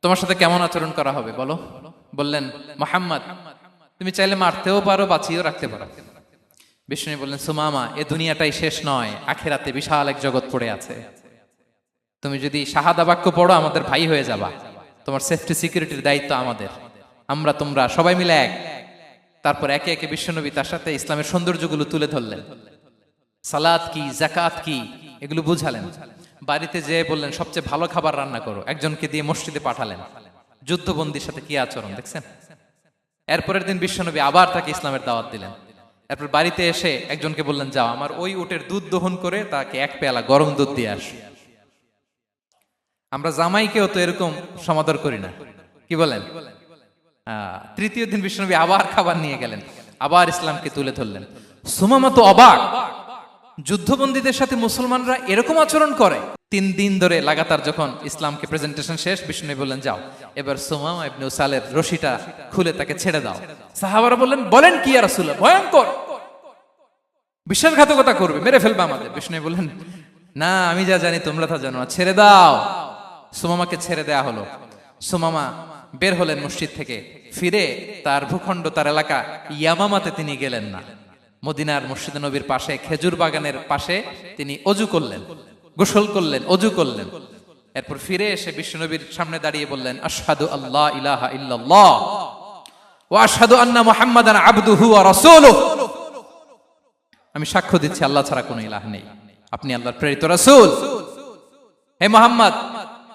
তোমার সাথে কেমন আচরণ করা হবে বলো। বললেন, মুহাম্মদ তুমি চাইলে মারতেও পারো, বাঁচিয়েও রাখতে পারো। বিষ্ণু বললেন, সুমামা এ দুনিয়াটাই শেষ নয়, আখিরাতে বিশাল এক জগৎ পড়ে আছে। তুমি যদি শাহাদা বাক্য পড়ো আমাদের ভাই হয়ে যাবা, তোমার সেফটি সিকিউরিটির দায়িত্ব আমাদের, আমরা তোমরা সবাই মিলে এক। তারপর একে একে বিশ্বনবী তার সাথে ইসলামের সৌন্দর্যগুলো তুলে ধরলেন, সালাত কি, যাকাত কি, এগুলো বুঝালেন। বাড়িতে যেয়ে বললেন সবচেয়ে ভালো খাবার রান্না করো, একজনকে দিয়ে মসজিদে পাঠালেন। যুদ্ধবন্দীর সাথে কি আচরণ দেখছেন। এরপরের দিন বিশ্বনবী আবার তাকে ইসলামের দাওয়াত দিলেন। এরপর বাড়িতে এসে একজনকে বললেন, যাও আমার ওই উটের দুধ দহন করে তাকে এক পেয়ালা গরম দুধ দিয়ে আস। আমরা জামাইকেও তো এরকম সমাদর করি না, কি বলেন। তৃতীয় দিন বিশ্বনবী আবার খাবার নিয়ে গেলেন, আবার ইসলামকে তুলে ধরলেন। সুমামা তো অবাক, যুদ্ধবন্দীদের সাথে মুসলমানরা এরকম আচরণ করে। 3 দিন ধরে লাগাতার যখন ইসলামকে প্রেজেন্টেশন শেষ, বিষ্ণু বললেন, যাও এবার সুমামা ইবনে উসালের রশিটা খুলে তাকে ছেড়ে দাও। সাহাবারা বললেন, বলেন কি ইয়া রাসূলুল্লাহ, ভয়ঙ্কর। বিশ্বাসঘাতকতা করবে, মেরে ফেলবে আমাদের। বিষ্ণু বললেন, না, আমি যা জানি তোমরা তা জানো না, ছেড়ে দাও। সুমামাকে ছেড়ে দেয়া হলো। সুমামা বের হলেন মসজিদ থেকে, ফিরে তার ভূখণ্ড, তার এলাকা ইয়ামামাতে তিনি গেলেন না। মদিনার মসজিদ নবীর পাশে খেজুর বাগানের পাশে তিনি অজু করলেন, গোসল করলেন, অজু করলেন। এরপর ফিরে এসে বিশ্বনবীর সামনে দাঁড়িয়ে বললেন, আশহাদু আল্লাহ ইলাহা ইল্লাল্লাহ ওয়া আশহাদু আন্না মুহাম্মাদান আবদুহু ওয়া রাসূলুহু। আমি সাক্ষ্য দিচ্ছি আল্লাহ ছাড়া কোনো ইলাহ নেই, আপনি আল্লাহর প্রেরিত রাসূল। হে মুহাম্মদ,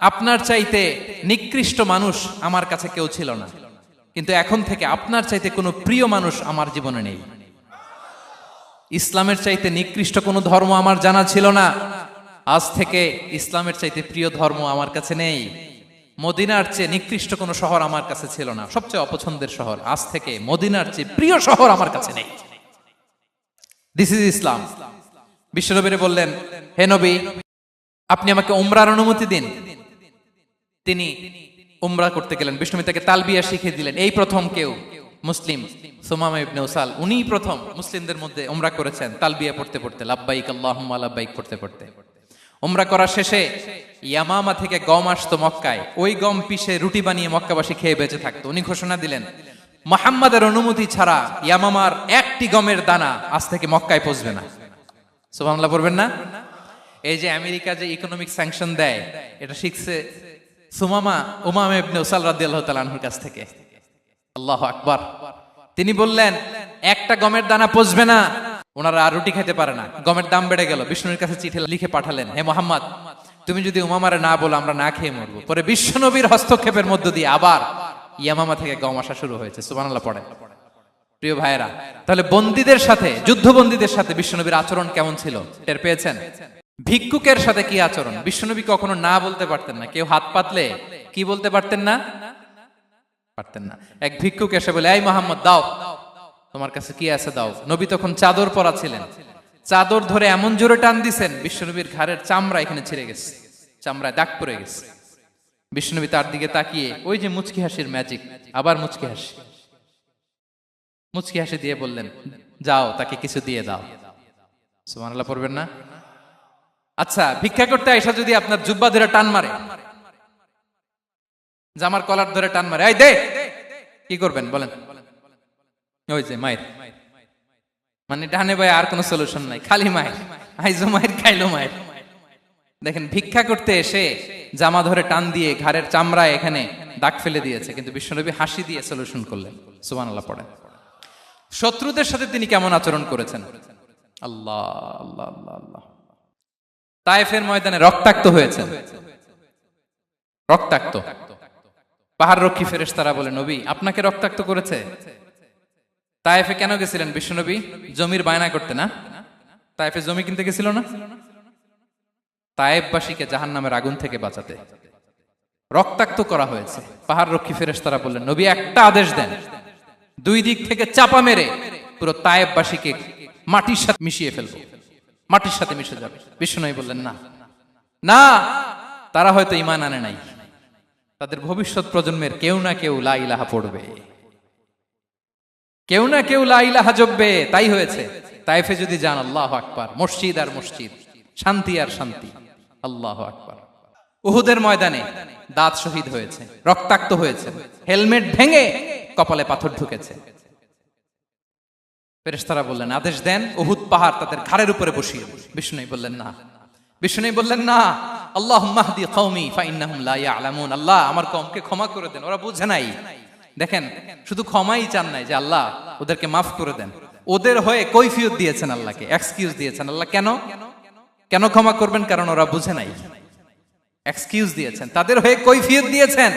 আপনার চাইতে নিকৃষ্ট মানুষ আমার কাছে কেউ ছিল না, কিন্তু এখন থেকে আপনার চাইতে কোনো প্রিয় মানুষ আমার জীবনে নেই। ইসলামের চাইতে নিকৃষ্ট কোনো ধর্ম আমার জানা ছিল না, আজ থেকে ইসলামের চাইতে প্রিয় ধর্ম আমার কাছে নেই। মদিনার চেয়ে নিকৃষ্ট কোনো শহর আমার কাছে ছিল না, সবচেয়ে অপছন্দের শহর, আজ থেকে মদিনার চেয়ে প্রিয় শহর আমার কাছে নেই। দিস ইজ ইসলাম। বিশ্বনবী বললেন, হে নবী, আপনি আমাকে উমরার অনুমতি দিন। তিনি উমরা করতে গেলেন। বিষ্ণু তাকে তালবিয়া শিখিয়ে দিলেন। এই প্রথম কেউ মুসলিম, সুমামা ইবনে উসাল, উনিই প্রথম মুসলিমদের মধ্যে উমরা করেছেন তালবিয়া পড়তে পড়তে, লাব্বাইক আল্লাহুম্মা লাব্বাইক পড়তে পড়তে। উমরা করা শেষে ইয়ামামা থেকে গম আসতো মক্কায়, ওই গম পিষে রুটি বানিয়ে মক্কাবাসী খেয়ে বেঁচে থাকতো। উনি ঘোষণা দিলেন, মুহাম্মাদের অনুমতি ছাড়া ইয়ামামার একটি গমের দানা আজ থেকে মক্কায় পৌঁছবে না। সুবহানাল্লাহ পড়বেন না? এই যে আমেরিকা যে ইকোনমিক স্যাংশন দেয়, এটা শিখছে সুমামা উমামা ইবনে উসাল রাদিয়াল্লাহু তাআলা আনহুর কাছ থেকে। আল্লাহু আকবার। তিনি বললেন, একটা গমের দানা পচবে না, ওনারা আর রুটি খেতে পারে না। গমের দাম বেড়ে গেল। বিষ্ণুর কাছে চিঠি লিখে পাঠালেন, হে মুহাম্মদ, তুমি যদি উমামারে না বলো আমরা না খেয়ে মরবো। পরে বিশ্বনবীর হস্তক্ষেপের মধ্য দিয়ে আবার ইয়ামামা থেকে গম আসা শুরু হয়েছে। সুবহানাল্লাহ পড়ে। প্রিয় ভাইয়েরা, তাহলে বন্দীদের সাথে, যুদ্ধবন্দীদের সাথে বিশ্বনবীর আচরণ কেমন ছিল টের পেয়েছেন? ভিক্ষুকের সাথে কি আচরণ? বিশ্বনবী কখনো না বলতে পারতেন না। কেউ হাত পাতলে কি বলতে পারতেন না? পারতেন না। এক ভিক্ষুক এসে বলে, এই মুহাম্মদ, দাও, তোমার কাছে কি আছে দাও। নবী তখন চাদর পরা ছিলেন। চাদর ধরে এমন জোরে টান দিছেন, বিশ্বনবীর ঘাড়ের চামড়া এখানে ছিঁড়ে গেছে, চামড়ায় দাগ পড়ে গেছে। বিশ্বনবী তার দিকে তাকিয়ে, ওই যে মুচকি হাসির ম্যাজিক, আবার মুচকি হাসি, মুচকি হাসি দিয়ে বললেন, যাও, তাকে কিছু দিয়ে দাও। সুবহানাল্লাহ পড়বেন না? আচ্ছা, ভিক্ষা করতে আইসা যদি আপনার জুব্বা ধরে টান মারে, জামার কলার ধরে টান মারে, এই দে, কি করবেন বলেন? ওই যে মায়ের, মানে ডানে বায়ে আর কোনো সলিউশন নাই, খালি মায়ের, আইজো মায়ের, খাইলো মায়ের। দেখেন, ভিক্ষা করতে এসে জামা ধরে টান দিয়ে ঘাড়ের চামড়ায় এখানে দাগ ফেলে দিয়েছে, কিন্তু বিশ্বনবী হাসি দিয়ে সলিউশন করলেন। সুবহানাল্লাহ পড়েন। শত্রুদের সাথে তিনি কেমন আচরণ করেছেন? আল্লাহ আল্লাহ আল্লাহ আল্লাহ। তায়েফের ময়দানে রক্তাক্ত হয়েছেন, রক্তাক্ত। পাহাড় রক্ষী ফেরেশতারা বলে, নবী, আপনাকে রক্তাক্ত করেছে? তায়েফে কেন গেছিলেন বিশ্বনবী? জমির বায়না করতে না? তায়েফে জমি কিনতে গেছিল না? তায়েফবাসীকে জাহান্নামের আগুন থেকে বাঁচাতে রক্তাক্ত করা হয়েছে। পাহাড় রক্ষী ফেরেশতারা বললেন, নবী, একটা আদেশ দেন, দুই দিক থেকে চাপা মেরে পুরো তায়েফবাসীকে মাটির সাথে মিশিয়ে ফেলবো, মাটির সাথে মিশে যাবে। বিশ্বনবী বললেন, না না, তারা হয়তো ঈমান আনে নাই, তাদের ভবিষ্যৎ প্রজন্মের কেউ না কেউ লা ইলাহা পড়বে, কেউ না কেউ লা ইলাহা জপবে। তাই হয়েছে। তায়েফে যদি যান, আল্লাহু আকবার, মসজিদ আর মসজিদ, শান্তি আর শান্তি। আল্লাহু আকবার। উহুদের ময়দানে দাঁত শহীদ হয়েছে, রক্তাক্ত হয়েছে, হেলমেট ভেঙে কপালে পাথর ঢুকেছে। ফেরেশতারা বললেন, আদেশ দেন, উহুদ পাহাড় তাদের ঘাড়ের উপরে বসিয়ে। বিষ্ণু বললেন, না। বিষ্ণু বললেন, না, আল্লাহুম্মা হদি কওমি ফাইন্নাহুম লা ইয়ালামুন। আল্লাহ, আমার কওমকে ক্ষমা করে দেন, ওরা বুঝে নাই। দেখেন, শুধু ক্ষমাই চান নাই যে আল্লাহ ওদেরকে মাফ করে দেন, ওদের হয়ে কৈফিয়ত দিয়েছেন আল্লাহকে, এক্সকিউজ দিয়েছেন। আল্লাহ কেন কেন ক্ষমা করবেন? কারণ ওরা বুঝে নাই। এক্সকিউজ দিয়েছেন, তাদের হয়ে কৈফিয়ত দিয়েছেন।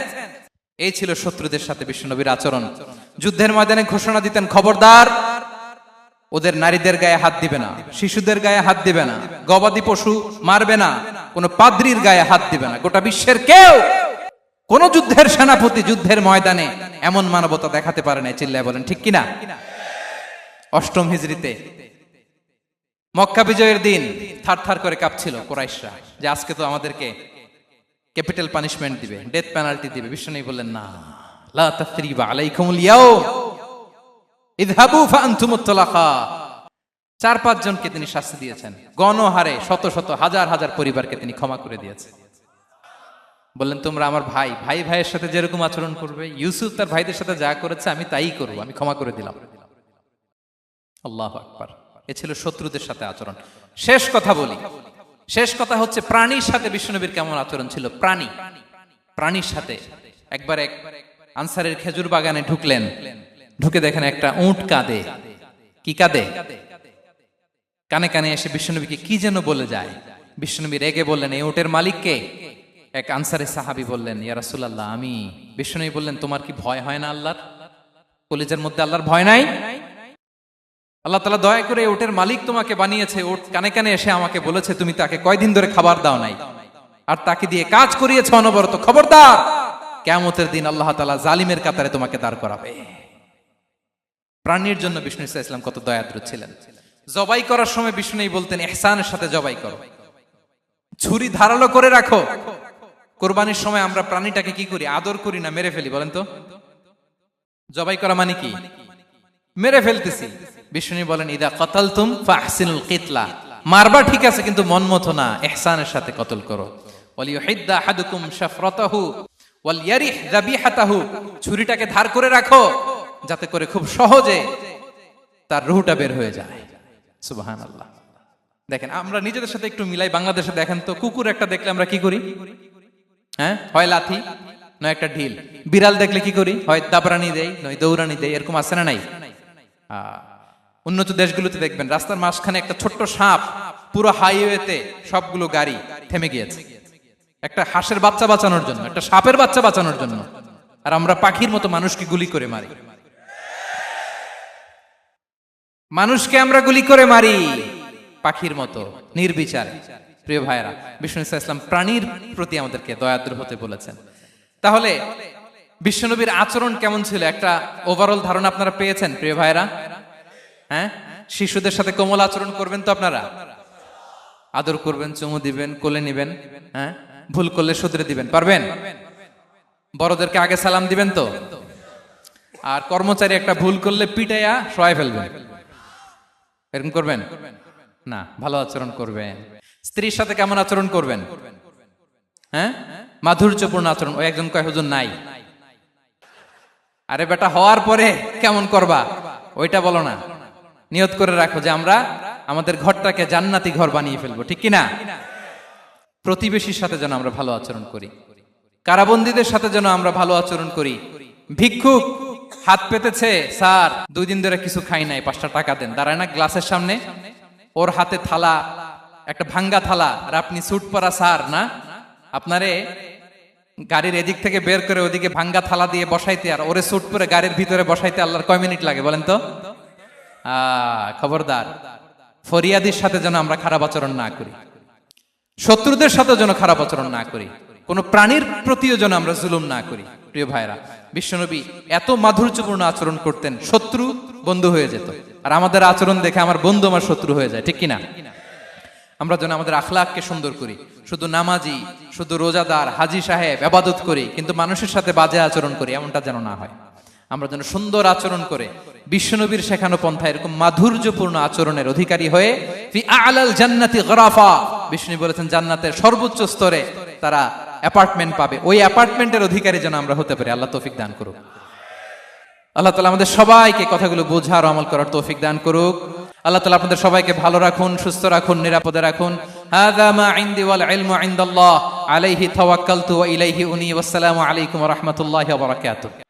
এই ছিল শত্রুদের সাথে বিশ্বনবীর আচরণ। যুদ্ধের ময়দানে ঘোষণা দিতেন, খবরদার, ওদের নারীদের গায়ে হাত দিবে না, শিশুদের গায়ে হাত দিবে না, গবাদি পশু মারবে না, কোন পাদ্রীর গায়ে হাত দিবে না। গোটা বিশ্বের কেউ, কোন যুদ্ধের সেনাপতি যুদ্ধের ময়দানে এমন মানবতা দেখাতে পারে না। চিল্লায় বলেন ঠিক কিনা? অষ্টম হিজরিতে মক্কা বিজয়ের দিন থার থার করে কাঁপছিল কুরাইশরা, যে আজকে তো আমাদেরকে ক্যাপিটাল পানিশমেন্ট দিবে, ডেথ পেনাল্টি দিবে। বিশ্বনবী বললেন, না, লা তাসরিবা আলাইকুমুল ইয়াউম, ইযহাবু ফাআনতুমুত তুলাকা। 4-5 জনকে তিনি শাস্তি দিয়েছেন, গণহারে শত শত হাজার হাজার পরিবারকে তিনি ক্ষমা করে দিয়েছেন। বললেন তোমরা আমার ভাই, ভাই ভাইয়ের সাথে যেরকম আচরণ করবে, ইউসুফ তার ভাইদের সাথে যা করেছে আমি তাই করব, আমি ক্ষমা করে দিলাম। আল্লাহু আকবার। এ ছিল শত্রুদের সাথে আচরণ। শেষ কথা বলি, শেষ কথা হচ্ছে প্রাণীর সাথে বিশ্বনবীর কেমন আচরণ ছিল। প্রাণীর সাথে একবার এক আনসারের খেজুর বাগানে ঢুকলেন, ঢুকে দেখেন একটা উট কাঁদে। কি কাঁদে? কানে কানে এসে বিশ্বনবীকে কি যেন বলে যায়। বিশ্বনবী রেগে বললেন, এই উটের মালিক কে? এক আনসারের সাহাবী বললেন, ইয়া রাসূলুল্লাহ আমি। বিশ্বনবী বললেন, তোমার কি ভয় হয় না আল্লাহর? কলিজার মধ্যে আল্লাহর ভয় নাই? আল্লাহ তাআলা দয়া করে উটের মালিক তোমাকে বানিয়েছে, উট কানে কানে এসে আমাকে বলেছে তুমি তাকে কয়দিন ধরে খাবার দাও নাই, আর তাকে দিয়ে কাজ করিয়েছে অনবরত। খবরদার, কিয়ামতের দিন আল্লাহ তাআলা জালিমের কাতারে তোমাকে দাঁড় করাবে। প্রাণীর জন্য বিষ্ণু ইসা ইসলাম কত দয়াদ্র ছিলেন। জবাই করার সময় বিষ্ণু বলতেন, ইহসানের সাথে জবাই করো, ছুরি ধারালো করে রাখো। কোরবানির সময় আমরা প্রাণীটাকে কি করি? আদর করি না, মেরে ফেলি। বলেন তো, জবাই করা মানে কি? মেরে ফেলতেছি। বিষ্ণু বলেন, ইদা কাতালতুম ফাহসিনুল কিতলা, মারবা ঠিক আছে কিন্তু মন মতো না, ইহসানের সাথে কতল করো। ওয়ালিয়ুহিদ্দা আহাদুকুম শাফরাতাহু ওয়ালইয়ারিহ যাবিহাতাহু, ছুরিটাকে ধার করে রাখো যাতে করে খুব সহজে তার রূহটা বের হয়ে যায়। সুবহানাল্লাহ। দেখেন আমরা নিজেদের সাথে একটু মিলাই। বাংলাদেশে দেখেন তো, কুকুর একটা দেখলে আমরা কি করি? হ্যাঁ, হয় লাথি নয় একটা ঢিল। বিড়াল দেখলে কি করি? হয় দাবরানি দেই নয় দৌড়ানি দেই। এরকম আছে না নাই? উন্নত দেশগুলোতে দেখবেন রাস্তার মাঝখানে একটা ছোট্ট সাপ, পুরো হাইওয়েতে সবগুলো গাড়ি থেমে গিয়েছে একটা হাঁসের বাচ্চা বাঁচানোর জন্য, একটা সাপের বাচ্চা বাঁচানোর জন্য। আর আমরা পাখির মতো মানুষকে গুলি করে মারি। মানুষকে আমরা গুলি করে মারি পাখির মতো নির্বিচারে। প্রিয় ভাইয়েরা, বিষ্ণু ইসলাম প্রাণীর প্রতি আমাদেরকে দয়াদ্র হতে বলেছেন। তাহলে বিশ্বনবীর আচরণ কেমন ছিল একটা ওভারঅল ধারণা আপনারা পেয়েছেন প্রিয় ভাইয়েরা? হ্যাঁ, শিশুদের সাথে কোমল আচরণ করবেন তো আপনারা? আদর করবেন, চুমু দিবেন, কোলে নিবেন। হ্যাঁ, ভুল করলে শুধরে দিবেন, পারবেন? বড়দেরকে আগে সালাম দিবেন তো? আর কর্মচারী একটা ভুল করলে পিটাইয়া শোয়াই ফেলবেন, এরকম করবেন না? ভালো আচরণ করবেন। স্ত্রীর সাথে কেমন আচরণ করবেন? হ্যাঁ, মাধুর্যপূর্ণ আচরণ। ওই একজন কয় হুজুর নাই। আরে বেটা, হওয়ার পরে কেমন করবা ওইটা বলো না। নিয়ত করে রাখো যে আমরা আমাদের ঘরটাকে জান্নাতি ঘর বানিয়ে ফেলবো, ঠিক কিনা? প্রতিবেশীর সাথে যেন আমরা ভালো আচরণ করি, কারাবন্দীদের সাথে যেন আমরা ভালো আচরণ করি। ভিক্ষুক হাত পেতেছে, স্যার 2 দিন ধরে কিছু খাই নাই, 5টা টাকা দেন। দাঁড়ায় না গ্লাসের সামনে, ওর হাতে থালা, একটা ভাঙ্গা থালা, আর আপনি স্যুট পরা স্যার না, আপনারে গাড়ির এদিক থেকে বের করে ওদিকে ভাঙ্গা থালা দিয়ে বসাইতে আর ওরে স্যুট পরে গাড়ির ভিতরে বসাইতে আল্লাহর কয় মিনিট লাগে বলেন তো? খবরদার, ফরিয়াদির সাথে যেন আমরা খারাপ আচরণ না করি, শত্রুদের সাথে যেন খারাপ আচরণ না করি, কোন প্রাণীর প্রতিও যেন আমরা জুলুম না করি। প্রিয় ভাইরা, বিশ্বনবী এত মাধুর্যপূর্ণ আচরণ করতেন, শত্রু বন্ধু হয়ে যেত। আর আমাদের আচরণ দেখে আমার বন্ধু আমার শত্রু হয়ে যায়, ঠিক কিনা? আমরা যেন আমাদের আখলাককে সুন্দর করি। শুধু নামাজি, শুধু রোজাদার, হাজি সাহেব ইবাদত করি কিন্তু মানুষের সাথে বাজে আচরণ করি, এমনটা যেন না হয়। আমরা যেন সুন্দর আচরণ করে বিশ্বনবীর শেখানো পন্থা এরকম মাধুর্যপূর্ণ আচরণের অধিকারী হয়ে ফি আ'লাল জান্নাতি গরাফা, বিষ্ণু বলেছেন জান্নাতের সর্বোচ্চ স্তরে তারা অ্যাপার্টমেন্ট পাবে। ওই অ্যাপার্টমেন্টের অধিকারী যেন আমরা হতে পারি। আল্লাহ তৌফিক দান করুক। আল্লাহ তাআলা আমাদের সবাইকে কথাগুলো বোঝার আমল করার তৌফিক দান করুক। আল্লাহ তাআলা আপনাদের সবাইকে ভালো রাখুন, সুস্থ রাখুন, নিরাপদে রাখুন। হাযা মা ইনদি ওয়াল ইলমু ইনদাল্লাহ আলাইহি তাওয়াক্কালতু ওয়া ইলাইহি উনী। ওয়াসসালামু আলাইকুম ওয়া রাহমাতুল্লাহি ওয়া বারাকাতুহু।